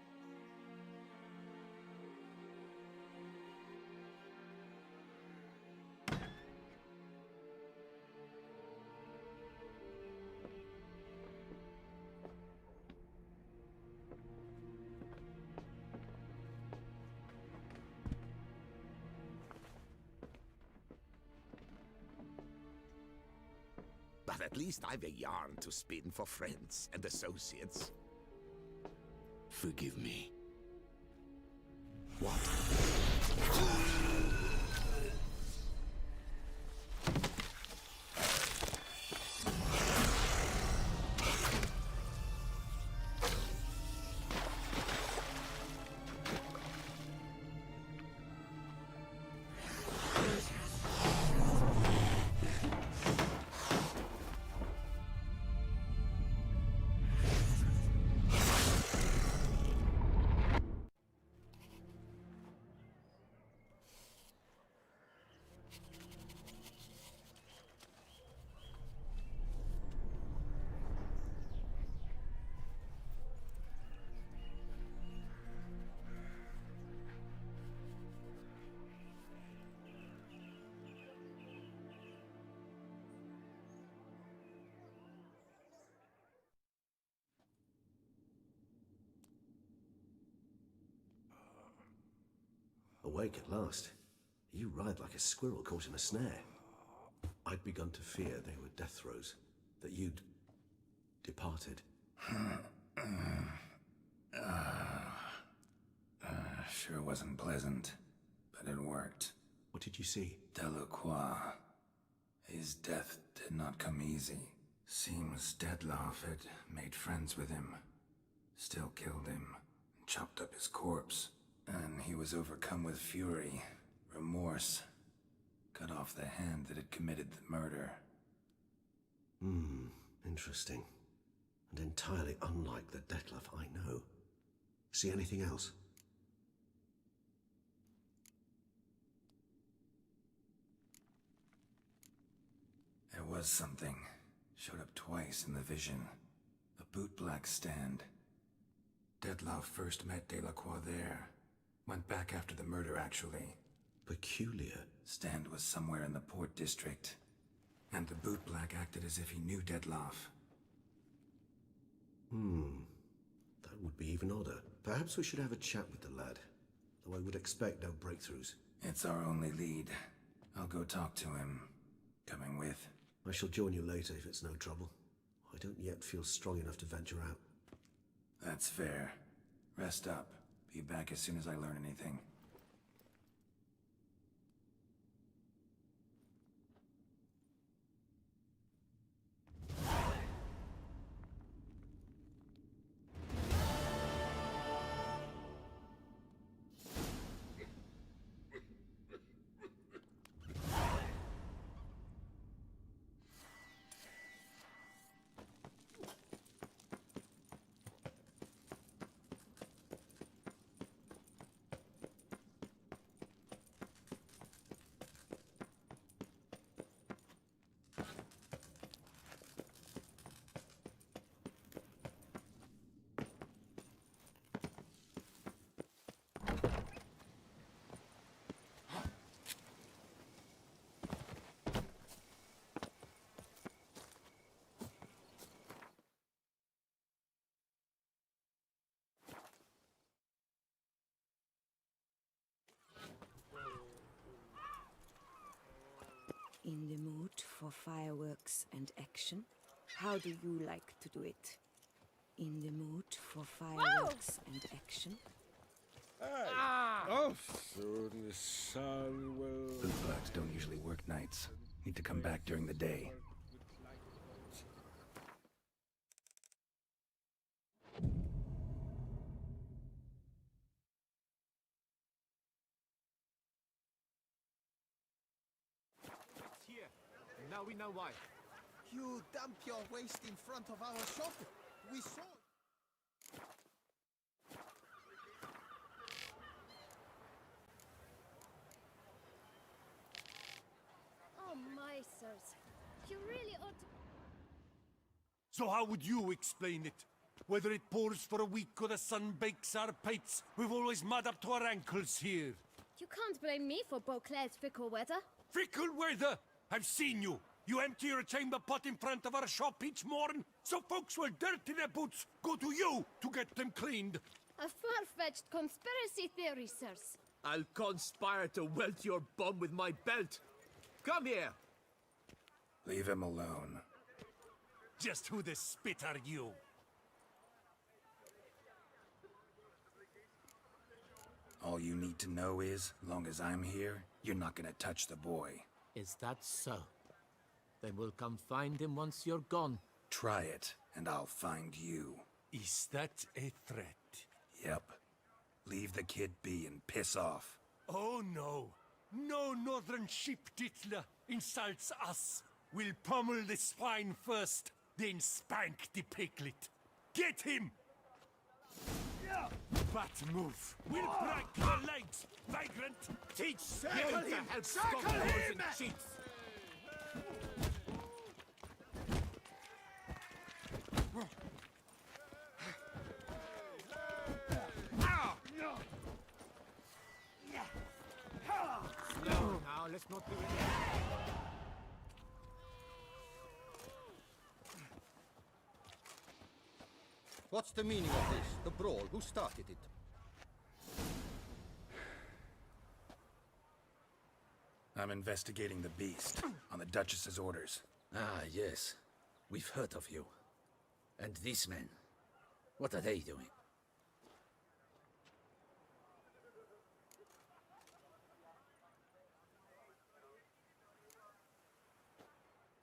But at least I've a yarn to spin for friends and associates. Forgive me. What? Awake at last. You writhe like a squirrel caught in a snare. I'd begun to fear they were death throes, that you'd departed. Sure wasn't pleasant, but it worked. What did you see? Delacroix. His death did not come easy. Seems Dettlaff had made friends with him, still killed him, and chopped up his corpse. And he was overcome with fury, remorse, cut off the hand that had committed the murder. Interesting. And entirely unlike the Dettlaff I know. See anything else? There was something. Showed up twice in the vision. A bootblack stand. Dettlaff first met Delacroix there. Went back after the murder, actually. Peculiar. Stand was somewhere in the port district. And the bootblack acted as if he knew Dettlaff. That would be even odder. Perhaps we should have a chat with the lad. Though I would expect no breakthroughs. It's our only lead. I'll go talk to him. Coming with. I shall join you later if it's no trouble. I don't yet feel strong enough to venture out. That's fair. Rest up. Be back as soon as I learn anything. In the mood for fireworks and action? How do you like to do it? In the mood for fireworks and action? Oh, so the sun will... Bootblacks don't usually work nights. Need to come back during the day. Now we know why. You dump your waste in front of our shop. We saw. Oh my, sirs. You really ought to... So how would you explain it? Whether it pours for a week or the sun bakes our pipes, we've always mud up to our ankles here. You can't blame me for Beauclair's fickle weather. Fickle weather! I've seen you! You empty your chamber pot in front of our shop each morn, so folks will dirty their boots, go to you to get them cleaned. A far-fetched conspiracy theory, sirs. I'll conspire to welt your bum with my belt. Come here. Leave him alone. Just who the spit are you? All you need to know is, long as I'm here, you're not gonna touch the boy. Is that so? Then we'll come find him once you're gone. Try it, and I'll find you. Is that a threat? Yep. Leave the kid be and piss off. Oh no. No northern sheep titler insults us. We'll pummel the swine first, then spank the piglet. Get him! But move. We'll break your legs, vagrant! Teach Circle him! Circle him! Cheats. No, now let's not do it. What's the meaning of this? The brawl? Who started it? I'm investigating the beast, on the Duchess's orders. Ah, yes. We've heard of you. And these men, what are they doing?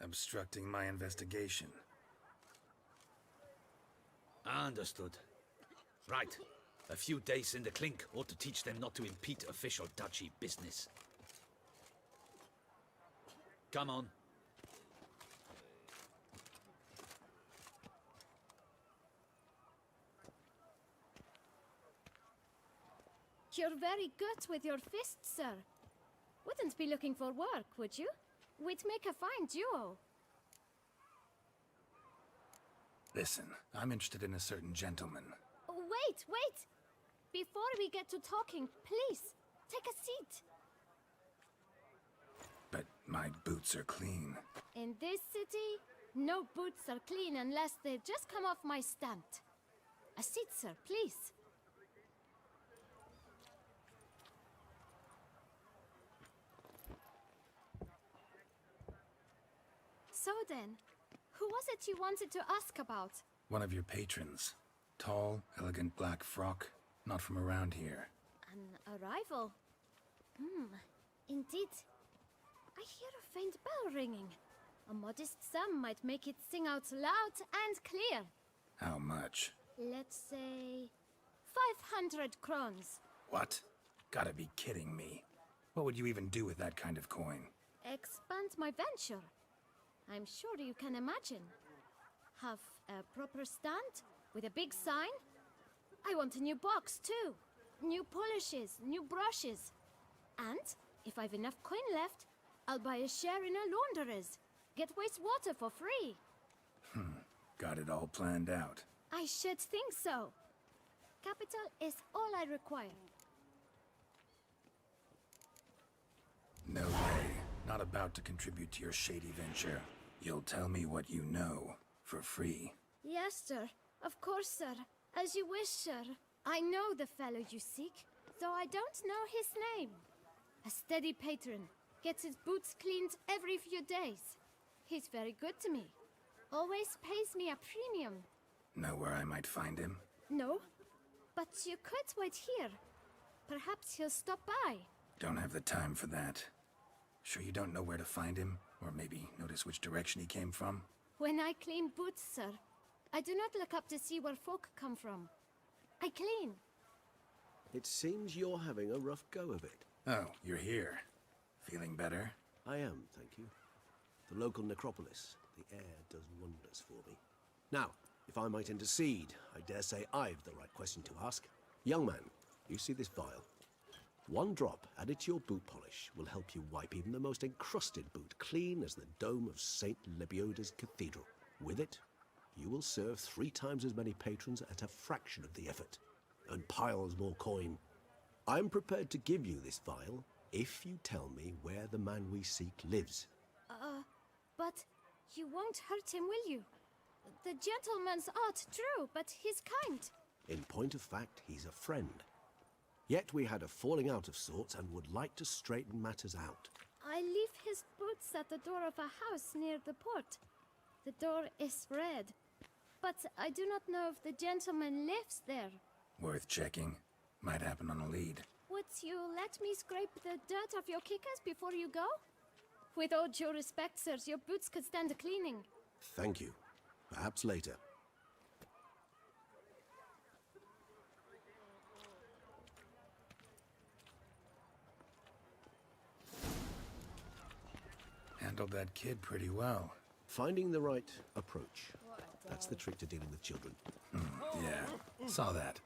Obstructing my investigation. Understood. Right. A few days in the clink ought to teach them not to impede official duchy business. Come on. You're very good with your fists, sir. Wouldn't be looking for work, would you? We'd make a fine duo. Listen, I'm interested in a certain gentleman. Wait, wait! Before we get to talking, please, take a seat. But my boots are clean. In this city, no boots are clean unless they just come off my stand. A seat, sir, please. So then, who was it you wanted to ask about? One of your patrons. Tall, elegant black frock. Not from around here. An arrival? Indeed. I hear a faint bell ringing. A modest sum might make it sing out loud and clear. How much? Let's say 500 crowns. What? Gotta be kidding me. What would you even do with that kind of coin? Expand my venture. I'm sure you can imagine. Have a proper stand with a big sign. I want a new box too. New polishes, new brushes. And if I've enough coin left, I'll buy a share in a launderer's. Get wastewater for free. Got it all planned out. I should think so. Capital is all I require. No way. Not about to contribute to your shady venture. You'll tell me what you know, for free. Yes, sir. Of course, sir. As you wish, sir. I know the fellow you seek, though I don't know his name. A steady patron. Gets his boots cleaned every few days. He's very good to me. Always pays me a premium. Know where I might find him? No, but you could wait here. Perhaps he'll stop by. Don't have the time for that. Sure you don't know where to find him? Or maybe notice which direction he came from? When I clean boots, sir, I do not look up to see where folk come from. I clean. It seems you're having a rough go of it. Oh, you're here. Feeling better? I am, thank you. The local necropolis. The air does wonders for me. Now, if I might intercede, I dare say I've the right question to ask. Young man, you see this vial? One drop added to your boot polish will help you wipe even the most encrusted boot clean as the dome of St. Lebioda's cathedral. With it, you will serve 3 times as many patrons at a fraction of the effort, and piles more coin. I'm prepared to give you this vial if you tell me where the man we seek lives. But you won't hurt him, will you? The gentleman's art, true, but he's kind. In point of fact, he's a friend. Yet we had a falling out of sorts and would like to straighten matters out. I leave his boots at the door of a house near the port. The door is red, but I do not know if the gentleman lives there. Worth checking. Might happen on a lead. Would you let me scrape the dirt off your kickers before you go? With all due respect, sirs, your boots could stand a cleaning. Thank you. Perhaps later. Handled that kid pretty well. Finding the right approach. That's the trick to dealing with children. Yeah, saw that.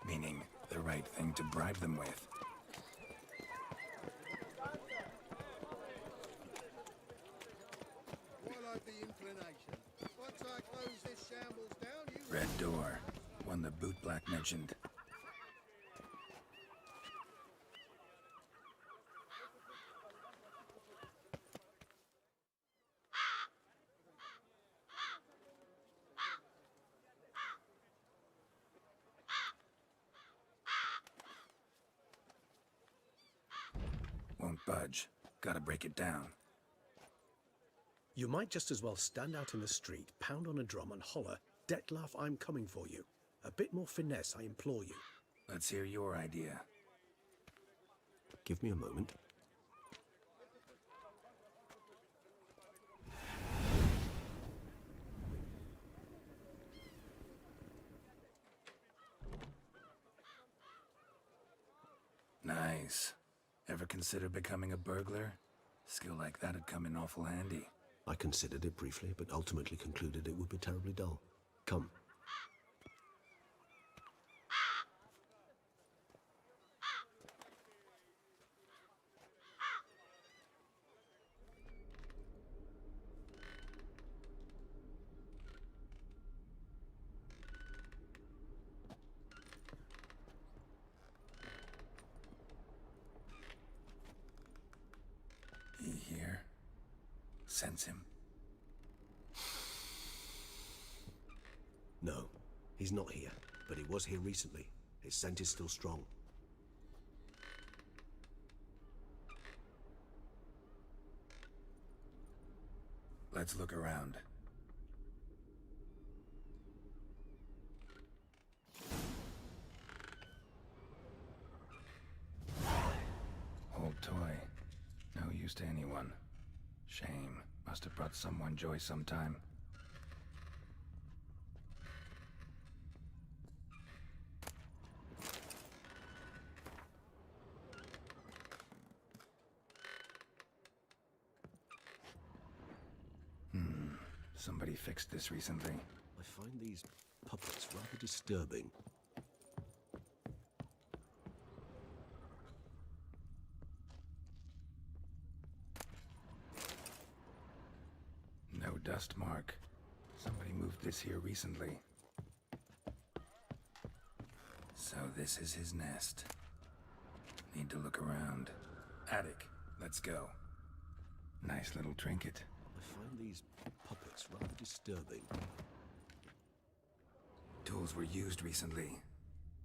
Meaning, the right thing to bribe them with. Once I close this shambles down, you... Red door. One the boot black mentioned. Won't budge. Gotta break it down. You might just as well stand out in the street, pound on a drum and holler, "Detlef, I'm coming for you." A bit more finesse, I implore you. Let's hear your idea. Give me a moment. Nice. Ever consider becoming a burglar? Skill like that'd come in awful handy. I considered it briefly, but ultimately concluded it would be terribly dull. Come. He here? Sense him? No, he's not here, but he was here recently. His scent is still strong. Let's look around. Old toy. No use to anyone. Shame. Must have brought someone joy sometime. Somebody fixed this recently. I find these puppets rather disturbing. No dust mark. Somebody moved this here recently. So this is his nest. Need to look around. Attic. Let's go. Nice little trinket. I find these puppets rather disturbing. Tools were used recently.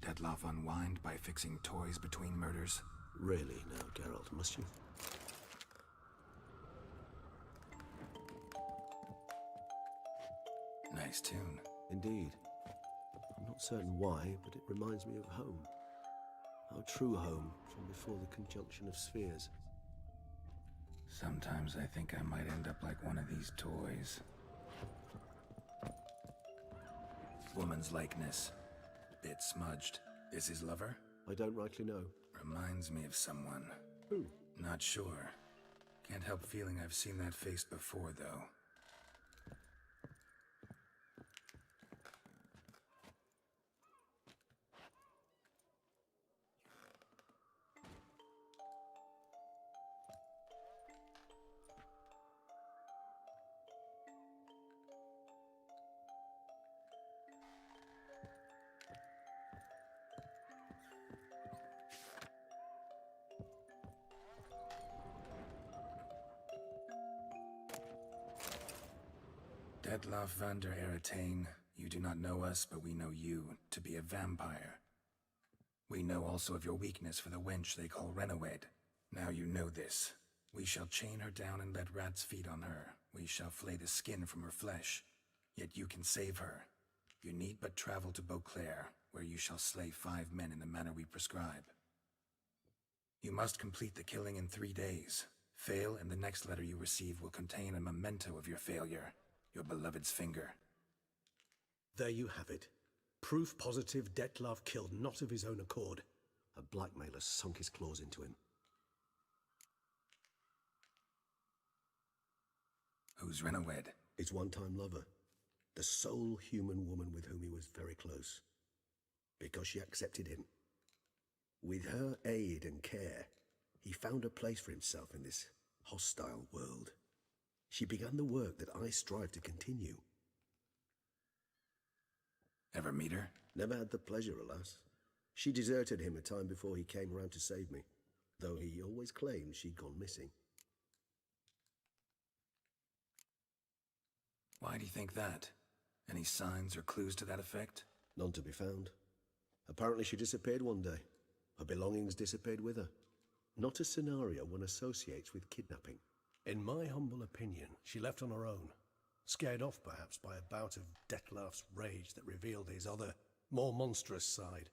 Detlef unwind by fixing toys between murders. Really now, Geralt, must you? Nice tune. Indeed. I'm not certain why, but it reminds me of home. Our true home from before the conjunction of spheres. Sometimes I think I might end up like one of these toys. Woman's likeness. Bit smudged. Is his lover? I don't rightly know. Reminds me of someone. Who? Not sure. Can't help feeling I've seen that face before, though. Detlef van der Eretain, you do not know us, but we know you to be a vampire. We know also of your weakness for the wench they call Renawed. Now you know this. We shall chain her down and let rats feed on her. We shall flay the skin from her flesh. Yet you can save her. You need but travel to Beauclair, where you shall slay 5 men in the manner we prescribe. You must complete the killing in 3 days. Fail, and the next letter you receive will contain a memento of your failure. Your beloved's finger. There you have it. Proof positive Detlef killed not of his own accord. A blackmailer sunk his claws into him. Who's Renawed? His one-time lover. The sole human woman with whom he was very close. Because she accepted him. With her aid and care, he found a place for himself in this hostile world. She began the work that I strive to continue. Ever meet her? Never had the pleasure, alas. She deserted him a time before he came around to save me, though he always claimed she'd gone missing. Why do you think that? Any signs or clues to that effect? None to be found. Apparently she disappeared one day. Her belongings disappeared with her. Not a scenario one associates with kidnapping. In my humble opinion, she left on her own. Scared off, perhaps, by a bout of Detlef's rage that revealed his other, more monstrous side.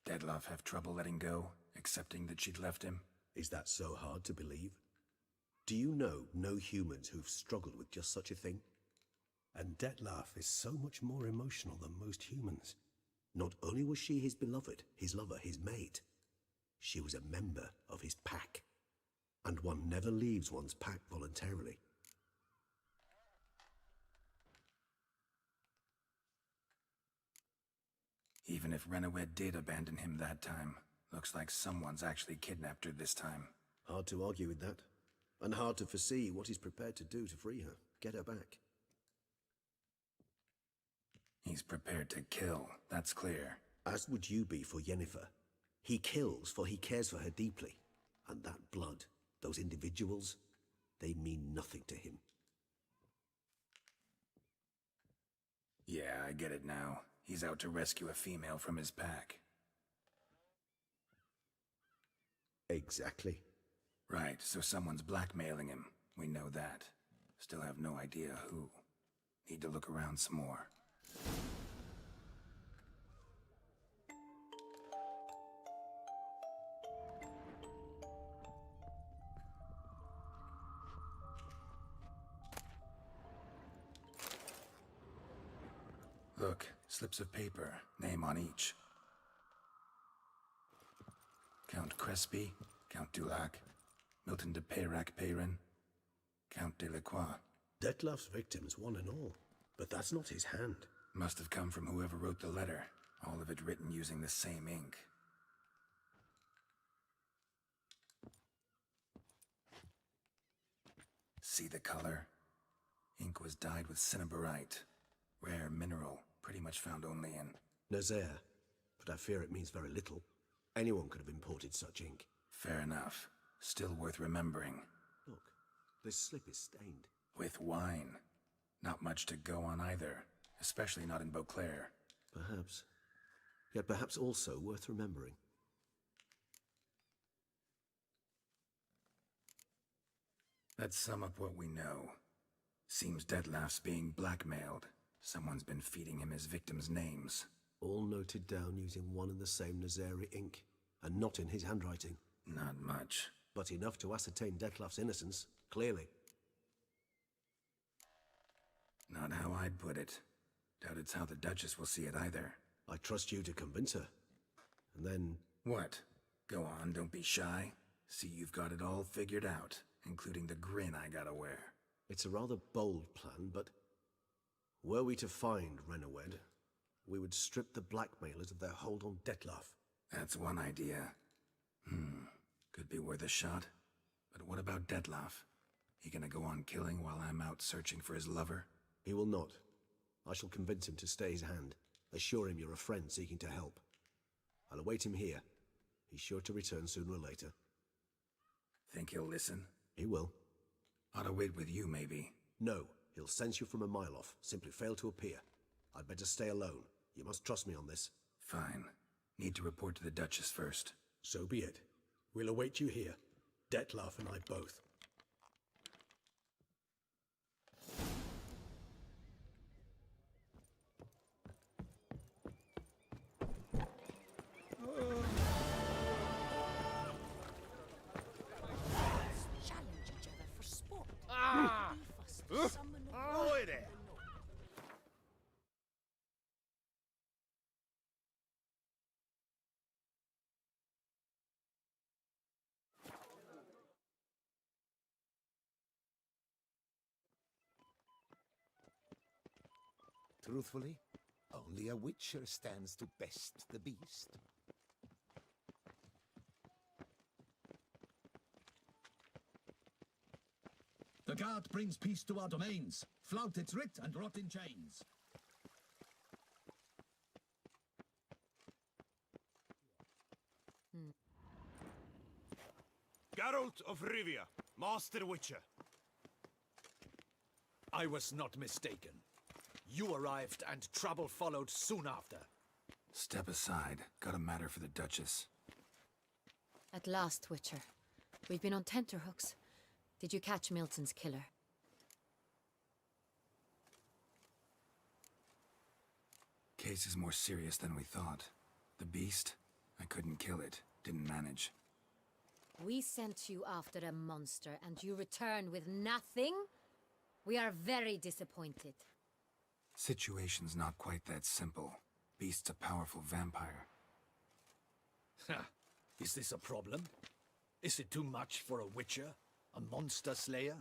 Detlef have trouble letting go, accepting that she'd left him? Is that so hard to believe? Do you know no humans who've struggled with just such a thing? And Detlef is so much more emotional than most humans. Not only was she his beloved, his lover, his mate, she was a member of his pack. And one never leaves one's pack voluntarily. Even if Renowed did abandon him that time, looks like someone's actually kidnapped her this time. Hard to argue with that. And hard to foresee what he's prepared to do to free her, get her back. He's prepared to kill, that's clear. As would you be for Yennefer. He kills for he cares for her deeply. And that blood, those individuals, they mean nothing to him. Yeah, I get it now. He's out to rescue a female from his pack. Exactly. Right, so someone's blackmailing him. We know that. Still have no idea who. Need to look around some more. Look, slips of paper, name on each. Count Crespi, Count Dulac, Milton de Peyrac-Peyrin, Count de la Croix. Detlef's victims, one and all. But that's not his hand. Must have come from whoever wrote the letter. All of it written using the same ink. See the color? Ink was dyed with cinnabarite. Rare mineral, pretty much found only in Nazaire, but I fear it means very little. Anyone could have imported such ink. Fair enough. Still worth remembering. Look, this slip is stained. With wine. Not much to go on either, especially not in Beauclair. Perhaps. Yet perhaps also worth remembering. Let's sum up what we know. Seems Detlef's being blackmailed. Someone's been feeding him his victims' names. All noted down using one and the same Nazaire ink, and not in his handwriting. Not much. But enough to ascertain Detlef's innocence, clearly. Not how I'd put it. Doubt it's how the Duchess will see it either. I trust you to convince her. And then... What? Go on, don't be shy. See you've got it all figured out, including the grin I gotta wear. It's a rather bold plan, but... were we to find Renowed, we would strip the blackmailers of their hold on Detlef. That's one idea. Could be worth a shot. But what about Detlef? He gonna go on killing while I'm out searching for his lover? He will not. I shall convince him to stay his hand. Assure him you're a friend seeking to help. I'll await him here. He's sure to return sooner or later. Think he'll listen? He will. Ought to wait with you, maybe. No, he'll sense you from a mile off. Simply fail to appear. I'd better stay alone. You must trust me on this. Fine. Need to report to the Duchess first. So be it. We'll await you here. Detlef and I both. Challenge each other for sport. Ahoy there! Truthfully, only a witcher stands to best the beast. The guard brings peace to our domains. Flout its writ and rot in chains. Geralt of Rivia, Master Witcher. I was not mistaken. You arrived and trouble followed soon after. Step aside. Got a matter for the Duchess. At last, Witcher. We've been on tenterhooks. Did you catch Milton's killer? Case is more serious than we thought. The beast? I couldn't kill it. Didn't manage. We sent you after a monster, and you returned with nothing? We are very disappointed. Situation's not quite that simple. Beast's a powerful vampire. Is this a problem? Is it too much for a witcher? A monster slayer?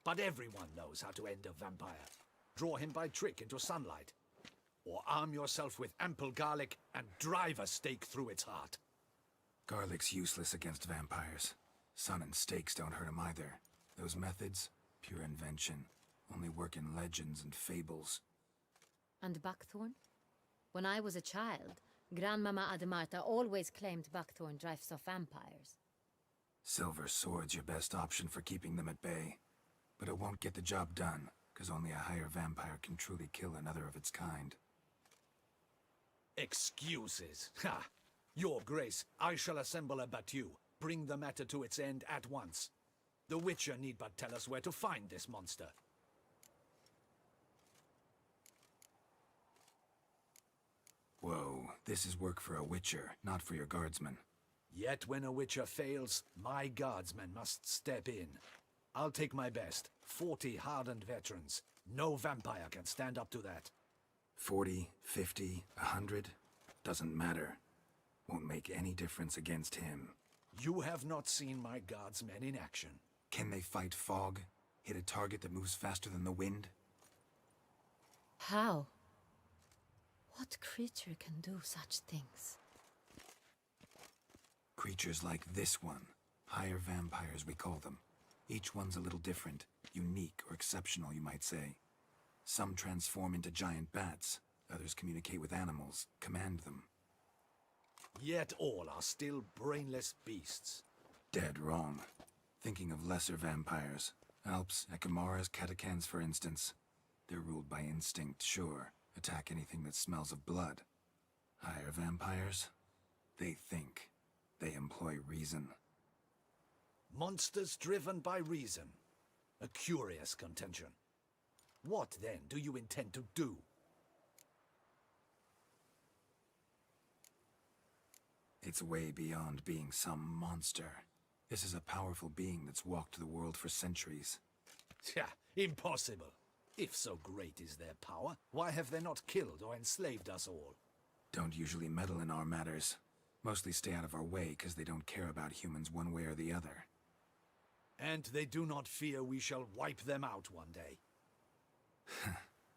But everyone knows how to end a vampire. Draw him by trick into sunlight. Or arm yourself with ample garlic and drive a stake through its heart. Garlic's useless against vampires. Sun and stakes don't hurt him either. Those methods, pure invention. Only work in legends and fables. And buckthorn? When I was a child, Grandmama Ademarta always claimed buckthorn drives off vampires. Silver sword's your best option for keeping them at bay. But it won't get the job done, because only a higher vampire can truly kill another of its kind. Excuses. Ha! Your Grace, I shall assemble a battue. Bring the matter to its end at once. The Witcher need but tell us where to find this monster. Whoa, this is work for a Witcher, not for your guardsmen. Yet when a Witcher fails, my guardsmen must step in. I'll take my best. 40 hardened veterans. No vampire can stand up to that. 40, 50, 100? Doesn't matter. Won't make any difference against him. You have not seen my guardsmen in action. Can they fight fog? Hit a target that moves faster than the wind? How? What creature can do such things? Creatures like this one. Higher vampires, we call them. Each one's a little different. Unique or exceptional, you might say. Some transform into giant bats. Others communicate with animals, command them. Yet all are still brainless beasts. Dead wrong. Thinking of lesser vampires. Alps, Ekamaras, Catechans, for instance. They're ruled by instinct, sure. Attack anything that smells of blood. Higher vampires? They think. They employ reason. Monsters driven by reason. A curious contention. What, then, do you intend to do? It's way beyond being some monster. This is a powerful being that's walked the world for centuries. Impossible. If so great is their power, why have they not killed or enslaved us all? Don't usually meddle in our matters. Mostly stay out of our way because they don't care about humans one way or the other. And they do not fear we shall wipe them out one day.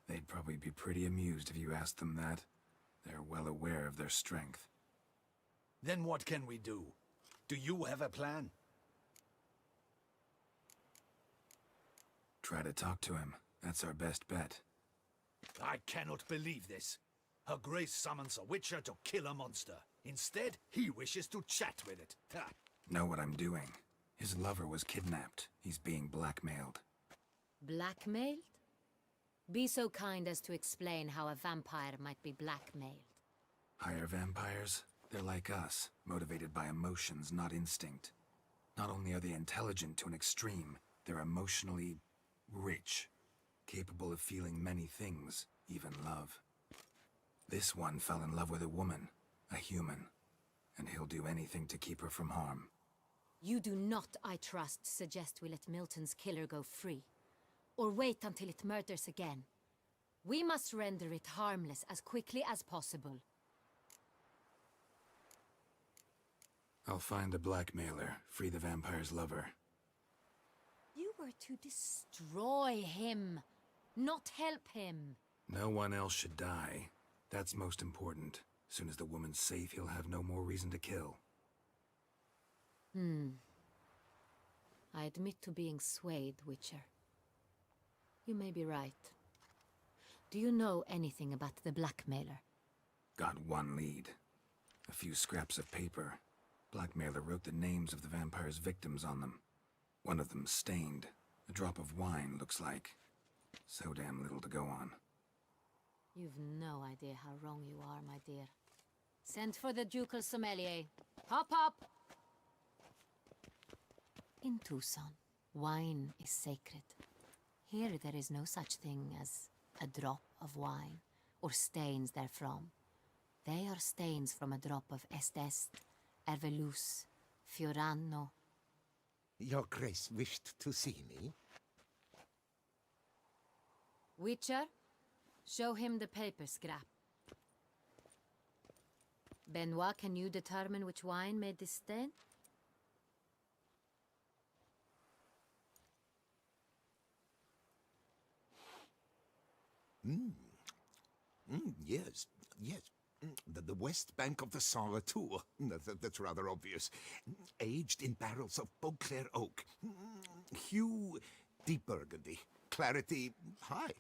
They'd probably be pretty amused if you asked them that. They're well aware of their strength. Then what can we do? Do you have a plan? Try to talk to him. That's our best bet. I cannot believe this. Her Grace summons a Witcher to kill a monster. Instead, he wishes to chat with it. Ha. Know what I'm doing. His lover was kidnapped. He's being blackmailed. Blackmailed? Be so kind as to explain how a vampire might be blackmailed. Higher vampires? They're like us, motivated by emotions, not instinct. Not only are they intelligent to an extreme, they're emotionally rich. Capable of feeling many things, even love. This one fell in love with a woman, a human, and he'll do anything to keep her from harm. You do not, I trust, suggest we let Milton's killer go free. Or wait until it murders again. We must render it harmless as quickly as possible. I'll find the blackmailer, free the vampire's lover. You were to destroy him, not help him. No one else should die. That's most important. Soon as the woman's safe, he'll have no more reason to kill. I admit to being swayed, Witcher. You may be right. Do you know anything about the blackmailer? Got one lead. A few scraps of paper. Blackmailer wrote the names of the vampire's victims on them. One of them stained. A drop of wine, looks like. So damn little to go on. You've no idea how wrong you are, my dear. Send for the ducal sommelier. Hop, hop! in Tucson, wine is sacred. Here there is no such thing as a drop of wine, or stains therefrom. They are stains from a drop of Est, Ervelus, Fiorano. Your Grace wished to see me? Witcher, show him the paper scrap. Benoit, can you determine which wine made this stain? Yes, yes. The west bank of the Saint Latour. That's rather obvious. Aged in barrels of Beauclair oak. Hue, deep burgundy. Clarity, high.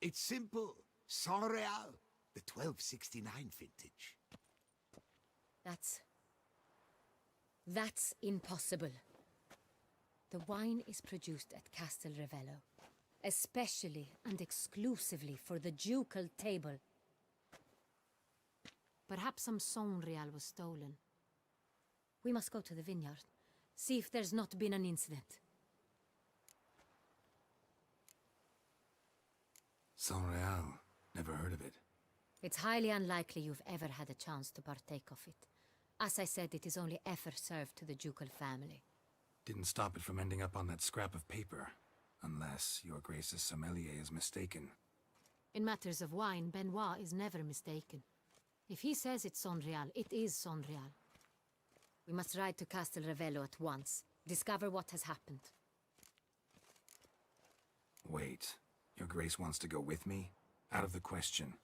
It's simple. Saint Real, the 1269 vintage. That's impossible. The wine is produced at Castel Ravello, especially and exclusively for the ducal table. Perhaps some Saint Real was stolen. We must go to the vineyard, see if there's not been an incident. Saint Real. Never heard of it. It's highly unlikely you've ever had a chance to partake of it. As I said, it is only ever served to the ducal family. Didn't stop it from ending up on that scrap of paper. Unless your Grace's sommelier is mistaken. In matters of wine, Benoit is never mistaken. If he says it's Saint Real, it is Saint Real. We must ride to Castel Ravello at once. Discover what has happened. Wait. Your Grace wants to go with me? Out of the question.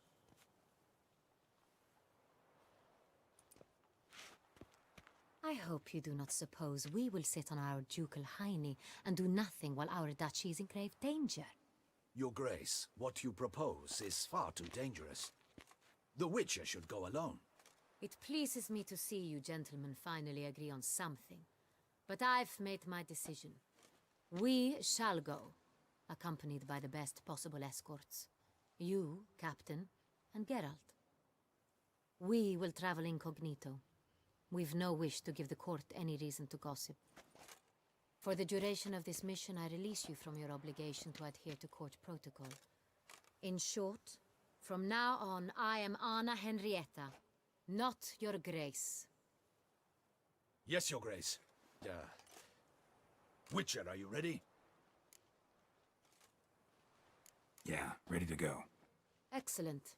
I hope you do not suppose we will sit on our ducal hiney and do nothing while our duchy is in grave danger. Your Grace, what you propose is far too dangerous. The Witcher should go alone. It pleases me to see you gentlemen finally agree on something. But I've made my decision. We shall go, accompanied by the best possible escorts. You, Captain, and Geralt. We will travel incognito. We've no wish to give the court any reason to gossip. For the duration of this mission, I release you from your obligation to adhere to court protocol. In short, from now on, I am Anna Henrietta, not your Grace. Yes, Your Grace. Witcher, are you ready? Yeah, ready to go. Excellent.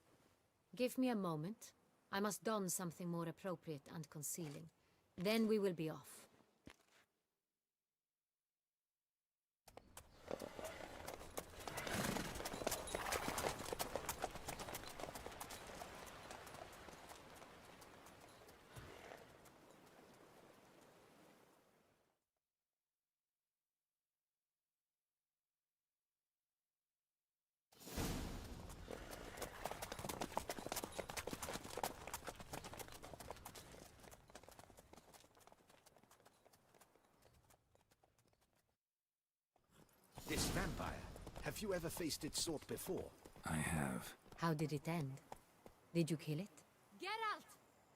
Give me a moment. I must don something more appropriate and concealing. Then we will be off. This vampire, have you ever faced its sort before? I have. How did it end? Did you kill it? Geralt!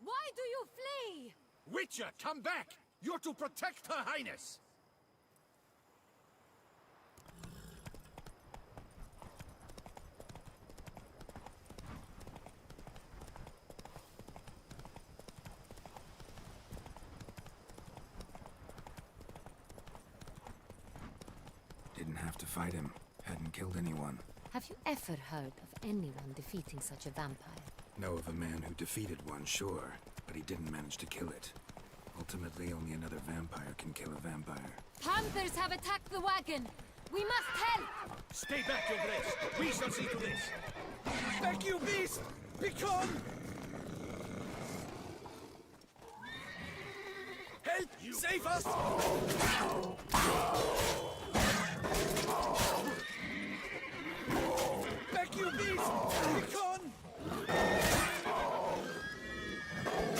Why do you flee? Witcher, come back! You're to protect Her Highness! Didn't have to fight him. Hadn't killed anyone. Have you ever heard of anyone defeating such a vampire? Know of a man who defeated one, sure, but he didn't manage to kill it. Ultimately, only another vampire can kill a vampire. Panthers have attacked the wagon! We must help! Stay back, Your Grace! We shall see to this! Back, you beast! Begone! Help! Save us! Back, you beast! Begone!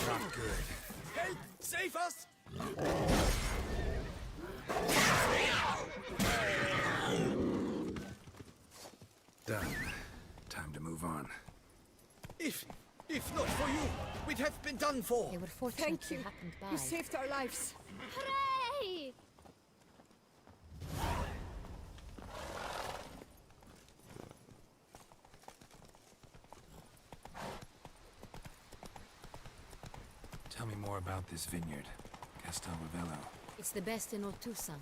Not good. Help! Save us! Done. Time to move on. If not for you, we'd have been done for! They were fortunate Thank you. it happened by. You saved our lives. Hooray! more about this vineyard, Castel Ravello. It's the best in Ortusa.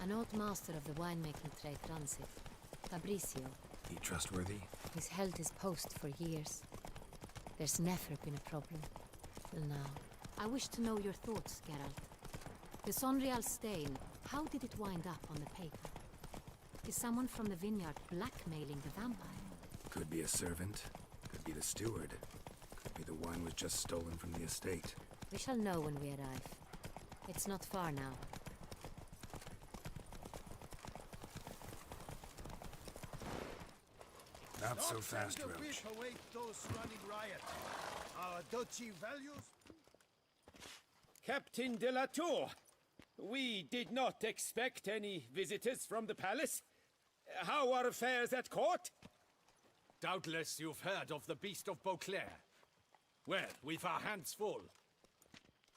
An old master of the winemaking trade runs it. Fabricio. He trustworthy? He's held his post for years. There's never been a problem. Till now. I wish to know your thoughts, Geralt. The Sonreal stain, how did it wind up on the paper? Is someone from the vineyard blackmailing the vampire? Could be a servant. Could be the steward. Could be the wine was just stolen from the estate. We shall know when we arrive. It's not far now. Not so fast, send a Roach. whip await those running riot. Our duchy values. Captain de la Tour, we did not expect any visitors from the palace. How are affairs at court? Doubtless you've heard of the Beast of Beauclair. Well, we've our hands full.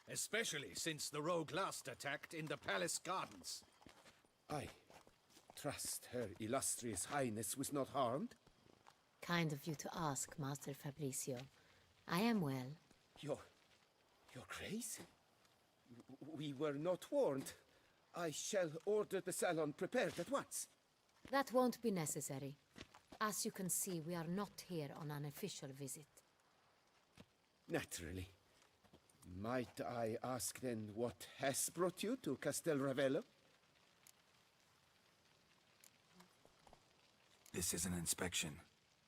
Especially since the rogue last attacked in the palace gardens. I trust Her Illustrious Highness was not harmed? Kind of you to ask, Master Fabricio. I am well. Your Grace? We were not warned. I shall order the salon prepared at once. That won't be necessary. As you can see, we are not here on an official visit. Naturally. Might I ask then what has brought you to Castel Ravello? This is an inspection.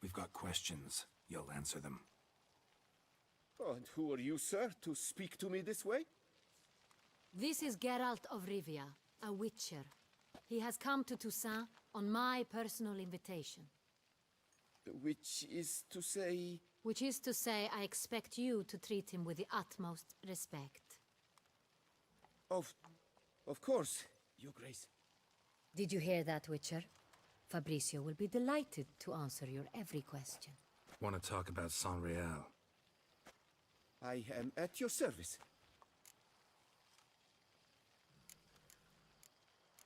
We've got questions. You'll answer them. Oh, and who are you, sir, to speak to me this way? This is Geralt of Rivia, a witcher. He has come to Toussaint on my personal invitation. Which is to say... Which is to say, I expect you to treat him with the utmost respect. Of course, Your Grace. Did you hear that, Witcher? Fabricio will be delighted to answer your every question. Want to talk about Sonreal? I am at your service.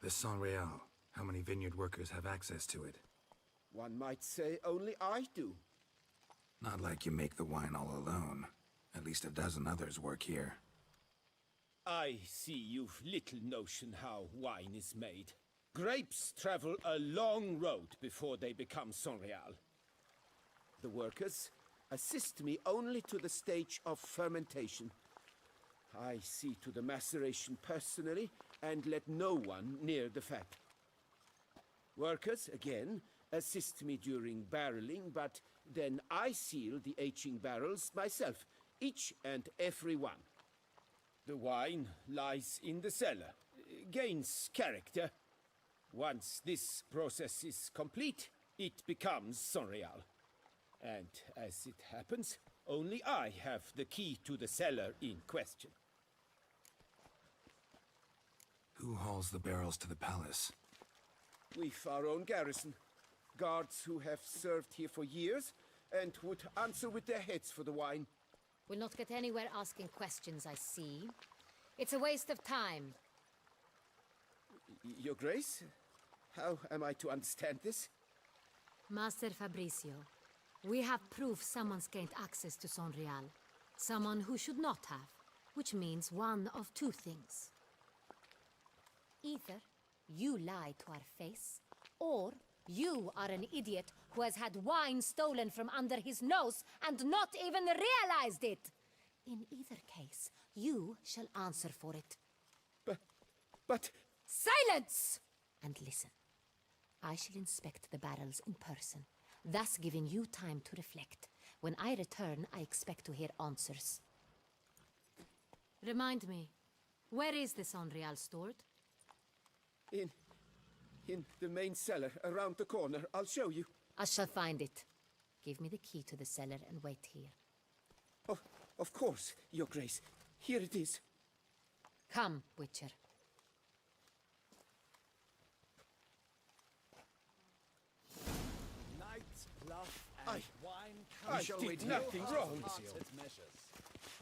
The Sonreal. How many vineyard workers have access to it? One might say only I do. Not like you make the wine all alone. At least a dozen others work here. I see you've little notion how wine is made. Grapes travel a long road before they become Sonreal. The workers assist me only to the stage of fermentation. I see to the maceration personally and let no one near the fat. Workers, again, assist me during barreling, but then I seal the aging barrels myself, each and every one. The wine lies in the cellar, gains character. Once this process is complete, it becomes Sonreal. And as it happens, only I have the key to the cellar in question. Who hauls the barrels to the palace? We've our own garrison. Guards who have served here for years and would answer with their heads for the wine. We'll not get anywhere asking questions, I see. It's a waste of time. Your Grace? How am I to understand this? Master Fabricio, we have proof someone's gained access to Sonreal. Someone who should not have, which means one of two things. Either you lie to our face, or you are an idiot who has had wine stolen from under his nose and not even realized it. In either case, you shall answer for it. But... Silence! And listen. I shall inspect the barrels in person, thus giving you time to reflect. When I return, I expect to hear answers. Remind me, where is the Sonreal stored? In the main cellar, around the corner. I'll show you. I shall find it. Give me the key to the cellar and wait here. Of course, Your Grace. Here it is. Come, Witcher. Knights, bluff, I- and wine I shall did wait nothing here. wrong. Half-hearted measures.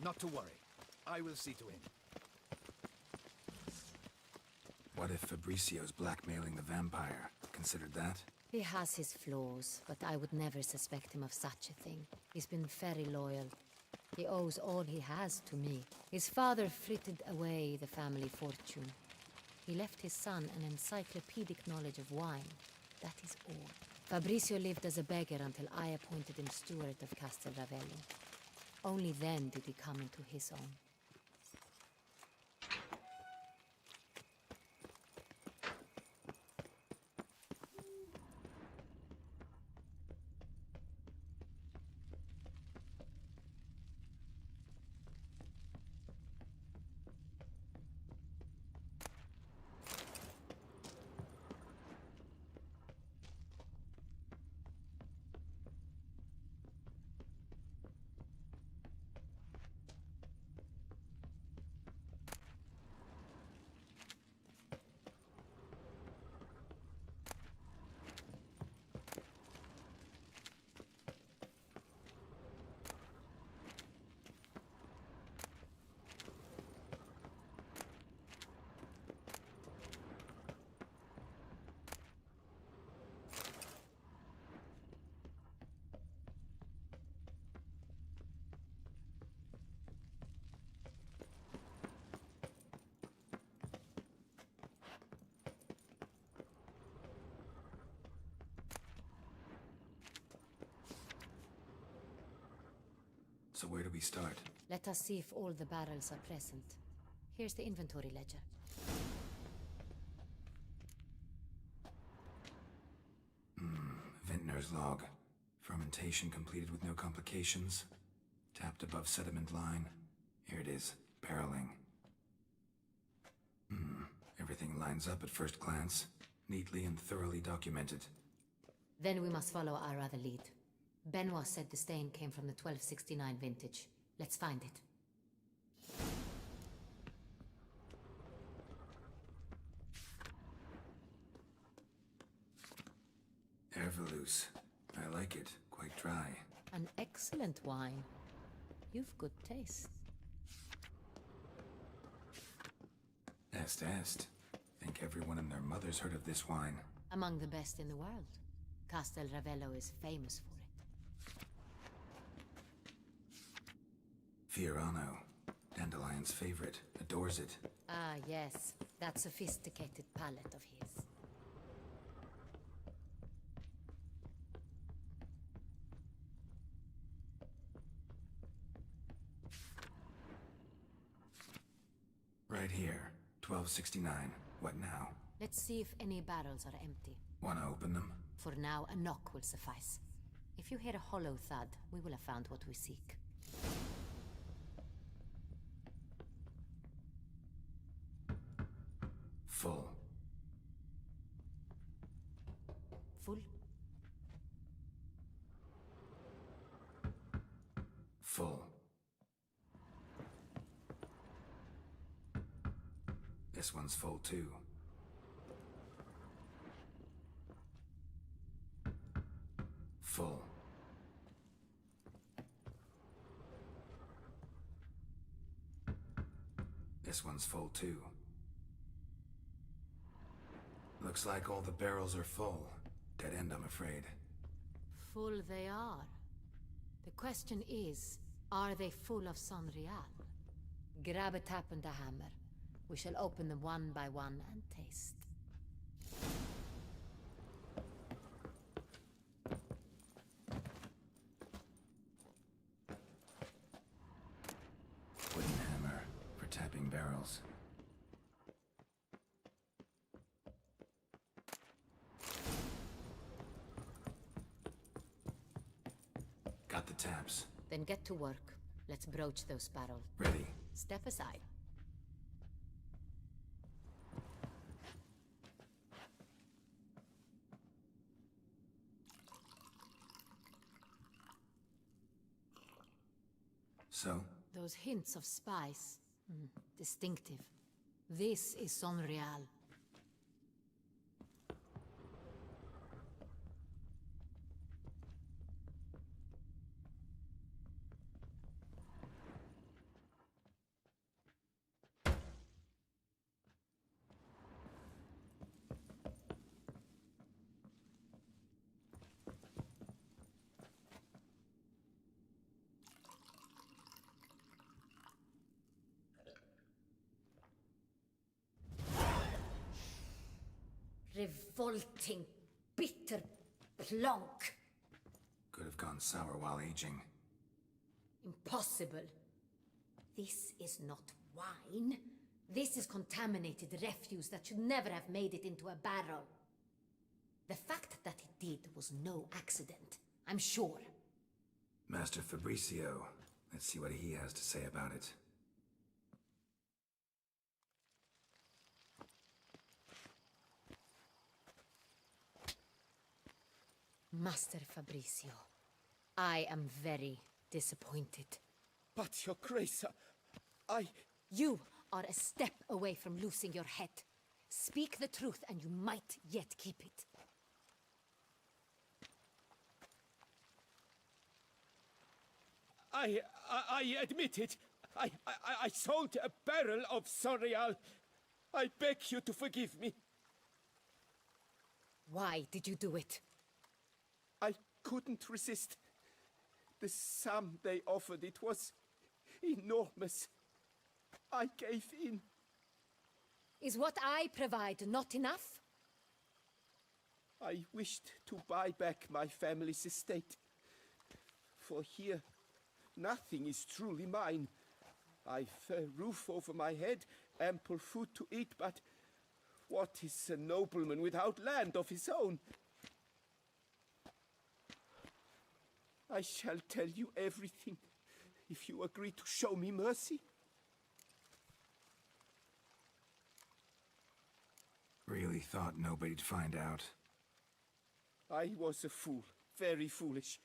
Not to worry. I will see to him. What if Fabricio's blackmailing the vampire? Considered that? He has his flaws, but I would never suspect him of such a thing. He's been very loyal. He owes all he has to me. His father frittered away the family fortune. He left his son an encyclopedic knowledge of wine. That is all. Fabrizio lived as a beggar until I appointed him steward of Castel Ravello. Only then did he come into his own. So where do we start? Let us see if all the barrels are present. Here's the inventory ledger. Vintner's log. Fermentation completed with no complications. Tapped above sediment line. Here it is. Barreling. Everything lines up at first glance. Neatly and thoroughly documented. Then we must follow our other lead. Benoit said the stain came from the 1269 vintage. Let's find it. Ervelous. I like it. Quite dry. An excellent wine. You've good taste. Est. Think everyone and their mother's heard of this wine. Among the best in the world. Castel Ravello is famous for it. Fiorano. Dandelion's favorite. Adores it. Ah, yes. That sophisticated palate of his. Right here. 1269. What now? Let's see if any barrels are empty. Wanna open them? For now, a knock will suffice. If you hear a hollow thud, we will have found what we seek. Full. Full? Full. This one's full too. Full. This one's full too. Looks like all the barrels are full. Dead end, I'm afraid. Full they are. The question is, are they full of Sonreal? Grab a tap and a hammer. We shall open them one by one and taste. Wooden hammer for tapping barrels. Got the taps. Then get to work. Let's broach those barrels. Ready. Step aside. So? Those hints of spice. Distinctive. This is Sonreal. revolting, bitter plonk. Could have gone sour while aging. Impossible. This is not wine. This is contaminated refuse that should never have made it into a barrel. The fact that it did was no accident, I'm sure. Master Fabricio, let's see what he has to say about it. Master Fabricio, I am very disappointed. But, Your Grace, You are a step away from losing your head. Speak the truth and you might yet keep it. I admit it. I sold a barrel of Sonreal. I beg you to forgive me. Why did you do it? I couldn't resist. The sum they offered, it was enormous. I gave in. Is what I provide not enough? I wished to buy back my family's estate. For here, nothing is truly mine. I've a roof over my head, ample food to eat, but what is a nobleman without land of his own? I shall tell you everything, if you agree to show me mercy. Really thought nobody'd find out. I was a fool, very foolish.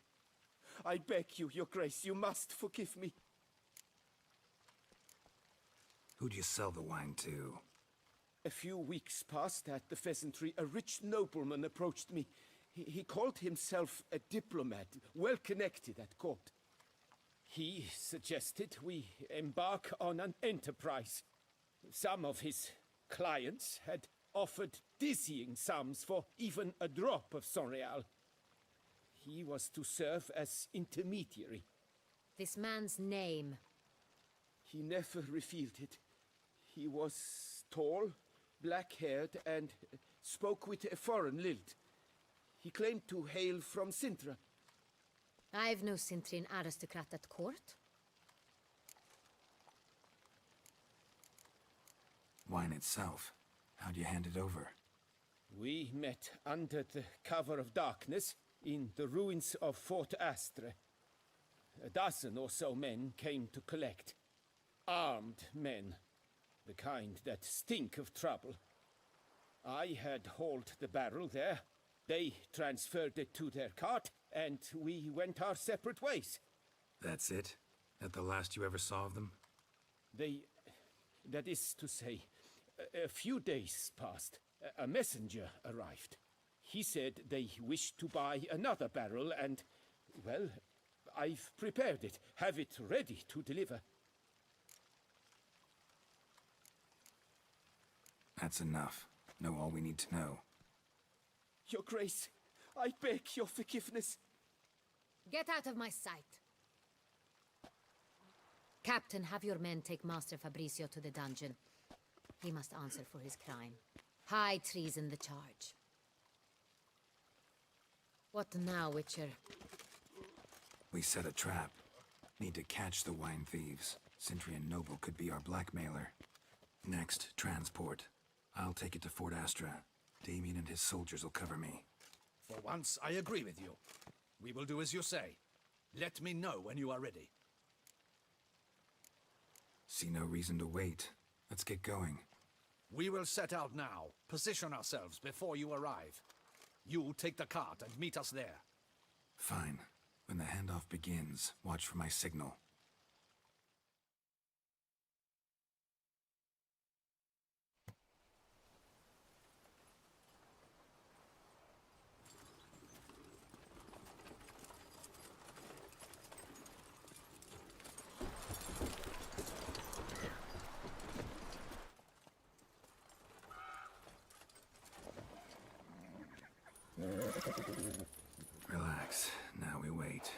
I beg you, Your Grace, you must forgive me. Who'd you sell the wine to? A few weeks past at the pheasantry, a rich nobleman approached me. He called himself a diplomat, well connected at court. He suggested we embark on an enterprise. Some of his clients had offered dizzying sums for even a drop of Sonreal. He was to serve as intermediary. This man's name? He never revealed it. He was tall, black-haired, and spoke with a foreign lilt. He claimed to hail from Sintra. I've no Sintrian aristocrat at court. Wine itself. How'd you hand it over? We met under the cover of darkness in the ruins of Fort Astre. A dozen or so men came to collect. Armed men. The kind that stink of trouble. I had hauled the barrel there. They transferred it to their cart, and we went our separate ways. That's it? That the last you ever saw of them? That is to say, a few days passed. A messenger arrived. He said they wished to buy another barrel and, well, I've prepared it. Have it ready to deliver. That's enough. Know all we need to know. Your Grace, I beg your forgiveness. Get out of my sight. Captain, have your men take Master Fabricio to the dungeon. He must answer for his crime. High treason the charge. What now, Witcher? We set a trap. Need to catch the wine thieves. Sintrian Noble could be our blackmailer. Next, transport. I'll take it to Fort Astra. Damien and his soldiers will cover me. For once, I agree with you. We will do as you say. Let me know when you are ready. See no reason to wait. Let's get going. We will set out now. Position ourselves before you arrive. You take the cart and meet us there. Fine. When the handoff begins, watch for my signal. Relax. Now we wait.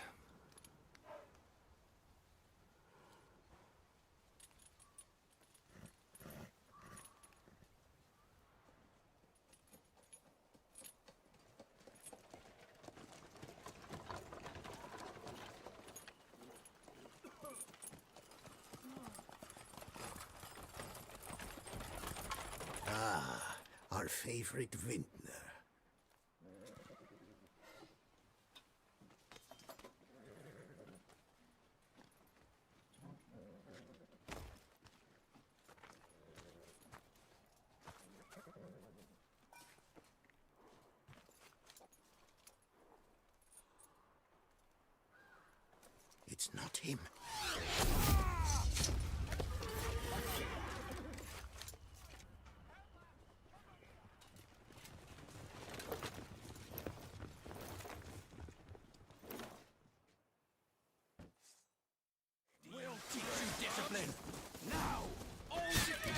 our favorite vintner. It's not him. We'll teach you discipline. Now, all together.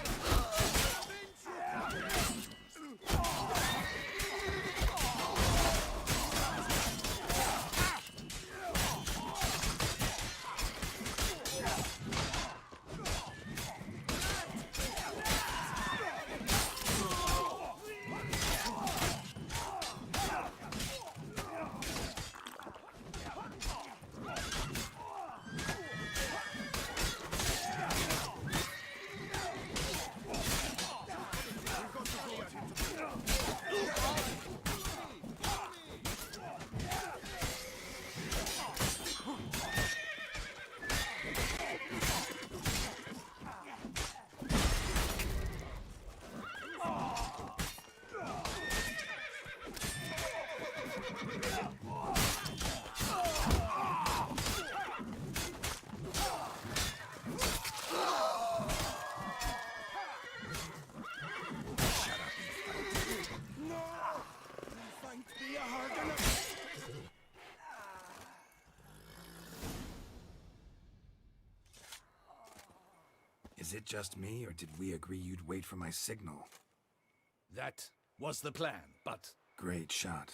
Is it just me, or did we agree you'd wait for my signal? That was the plan, but... Great shot.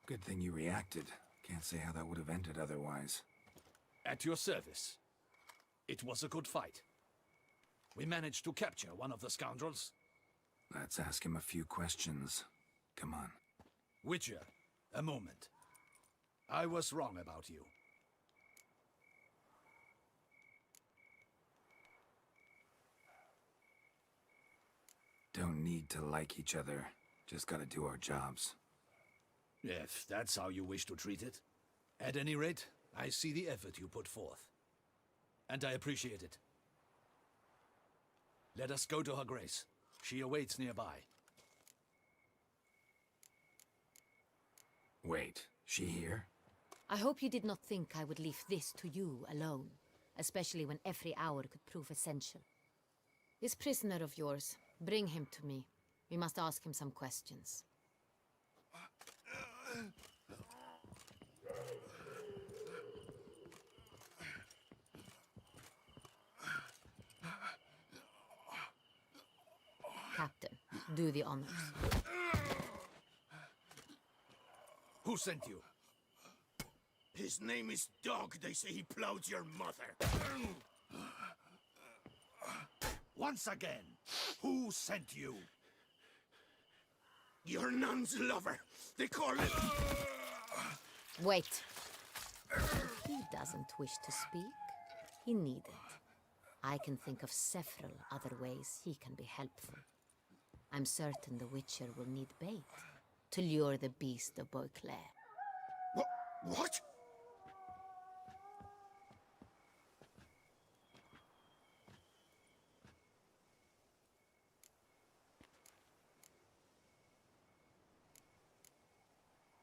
Good thing you reacted. Can't say how that would have ended otherwise. At your service. It was a good fight. We managed to capture one of the scoundrels. Let's ask him a few questions. Come on. Witcher, a moment. I was wrong about you. Don't need to like each other. Just gotta do our jobs. If that's how you wish to treat it. At any rate, I see the effort you put forth. And I appreciate it. Let us go to her grace. She awaits nearby. Wait, she here? I hope you did not think I would leave this to you alone, especially when every hour could prove essential. This prisoner of yours, bring him to me. We must ask him some questions. Captain, do the honors. Who sent you? His name is Dog. They say he plowed your mother. Once again, who sent you? Your nun's lover. They call it... Wait. If he doesn't wish to speak, he needn't. I can think of several other ways he can be helpful. I'm certain the Witcher will need bait to lure the beast of Beauclair. What?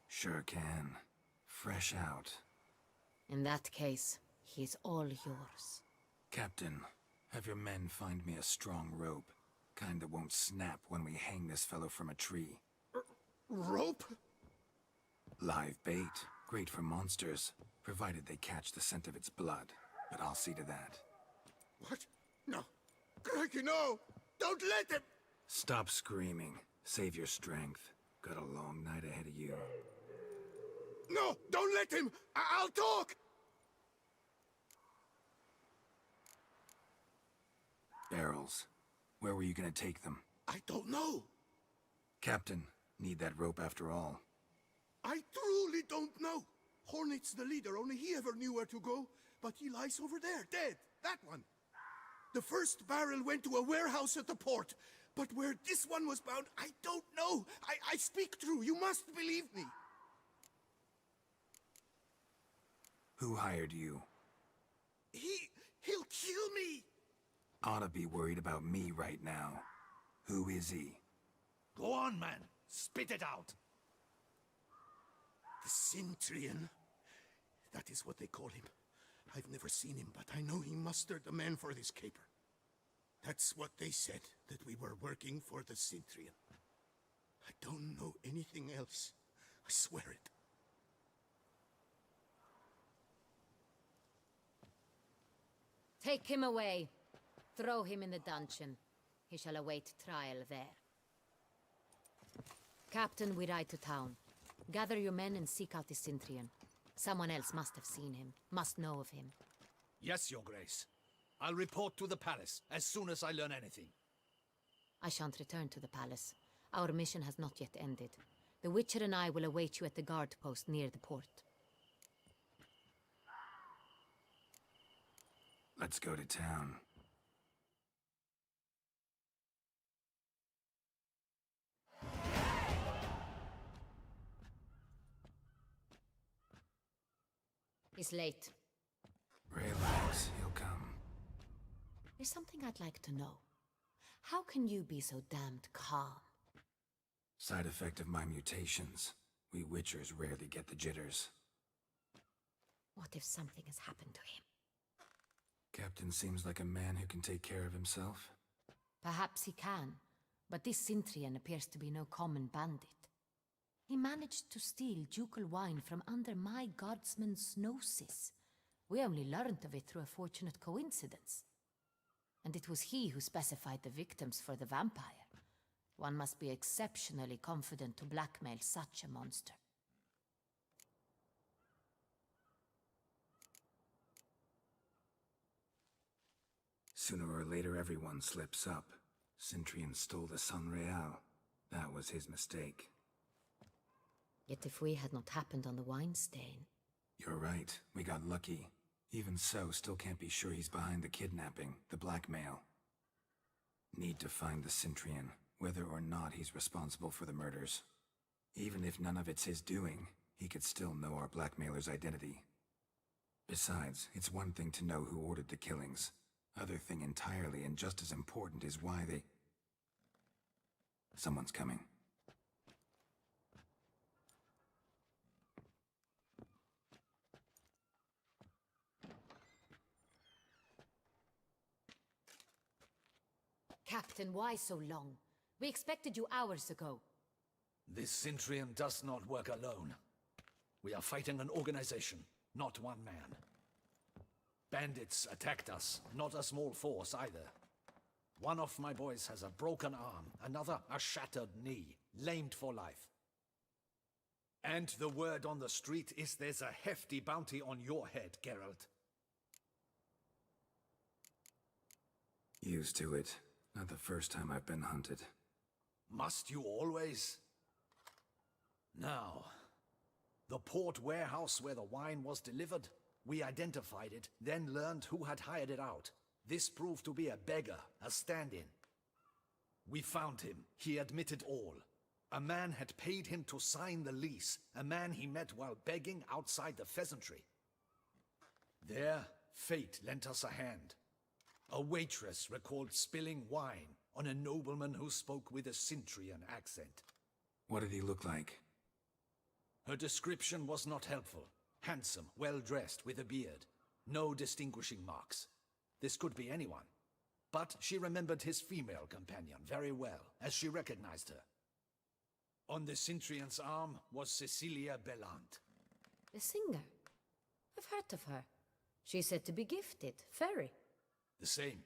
Sure can. Fresh out. In that case, he is all yours. Captain, have your men find me a strong rope. Kind that won't snap when we hang this fellow from a tree. Rope? Live bait. Great for monsters, provided they catch the scent of its blood. But I'll see to that. What? No. Crikey, no! Don't let him! Stop screaming. Save your strength. Got a long night ahead of you. No! Don't let him! I'll talk! Barrels. Where were you gonna take them? I don't know. Captain, need that rope after all. I truly don't know. Hornet's the leader, only he ever knew where to go. But he lies over there, dead. That one. The first barrel went to a warehouse at the port. But where this one was bound, I don't know. I speak true. You must believe me. Who hired you? He'll kill me. Ought to be worried about me right now. Who is he? Go on, man. Spit it out. The Centurion. That is what they call him. I've never seen him, but I know he mustered the men for this caper. That's what they said, that we were working for the Centurion. I don't know anything else. I swear it. Take him away. Throw him in the dungeon. He shall await trial there. Captain, we ride to town. Gather your men and seek out the Centurion. Someone else must have seen him, must know of him. Yes, Your Grace. I'll report to the palace as soon as I learn anything. I shan't return to the palace. Our mission has not yet ended. The Witcher and I will await you at the guard post near the port. Let's go to town. He's late. Relax, he'll come. There's something I'd like to know. How can you be so damned calm? Side effect of my mutations. We Witchers rarely get the jitters. What if something has happened to him? Captain seems like a man who can take care of himself. Perhaps he can, but this Centurion appears to be no common bandit. He managed to steal ducal wine from under my guardsman's noses. We only learned of it through a fortunate coincidence. And it was he who specified the victims for the vampire. One must be exceptionally confident to blackmail such a monster. Sooner or later, everyone slips up. Centurion stole the Sun Real. That was his mistake. Yet if we had not happened on the wine stain... You're right. We got lucky. Even so, still can't be sure he's behind the kidnapping, the blackmail. Need to find the Centurion, whether or not he's responsible for the murders. Even if none of it's his doing, he could still know our blackmailer's identity. Besides, it's one thing to know who ordered the killings. Other thing entirely, and just as important, is why they... Someone's coming. Captain, why so long? We expected you hours ago. This Centurion does not work alone. We are fighting an organization, not one man. Bandits attacked us, not a small force either. One of my boys has a broken arm, another a shattered knee, lamed for life. And the word on the street is there's a hefty bounty on your head, Geralt. Used to it. Not the first time I've been hunted. Must you always? Now, the port warehouse where the wine was delivered, we identified it, then learned who had hired it out. This proved to be a beggar, a stand-in. We found him. He admitted all. A man had paid him to sign the lease, a man he met while begging outside the pheasantry. There, fate lent us a hand. A waitress recalled spilling wine on a nobleman who spoke with a Centurion accent. What did he look like? Her description was not helpful. Handsome, well-dressed, with a beard. No distinguishing marks. This could be anyone. But she remembered his female companion very well, as she recognized her. On the Centurion's arm was Cecilia Bellant. The singer? I've heard of her. She's said to be gifted, fairy. The same.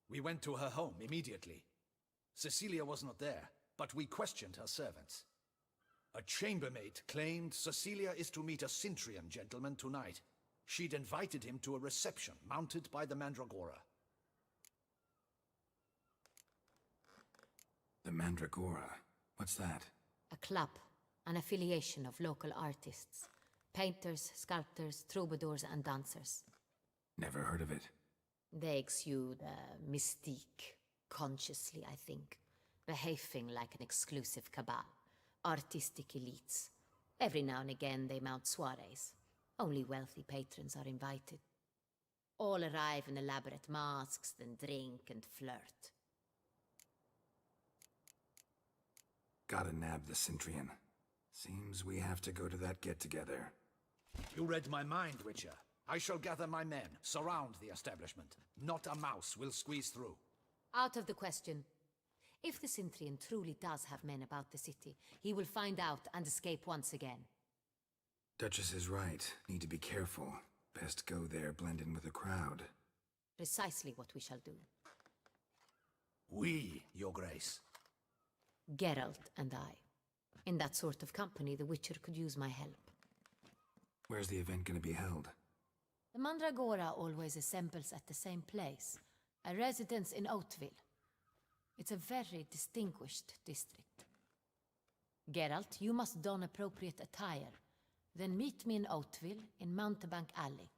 We went to her home immediately. Cecilia was not there, but we questioned her servants. A chambermaid claimed Cecilia is to meet a Centurion gentleman tonight. She'd invited him to a reception mounted by the Mandragora. The Mandragora? What's that? A club, an affiliation of local artists. Painters, sculptors, troubadours and dancers. Never heard of it. They exude mystique. Consciously, I think. Behaving like an exclusive cabal. Artistic elites. Every now and again they mount soirees. Only wealthy patrons are invited. All arrive in elaborate masks, then drink and flirt. Gotta nab the Cintrian. Seems we have to go to that get-together. You read my mind, Witcher. I shall gather my men, surround the establishment. Not a mouse will squeeze through. Out of the question. If the Cintrian truly does have men about the city, he will find out and escape once again. Duchess is right. Need to be careful. Best go there, blend in with the crowd. Precisely what we shall do. We, Your Grace. Geralt and I. In that sort of company, the Witcher could use my help. Where's the event gonna be held? The Mandragora always assembles at the same place, a residence in Oatville. It's a very distinguished district. Geralt, you must don appropriate attire. Then meet me in Oatville in Mountebank Alley.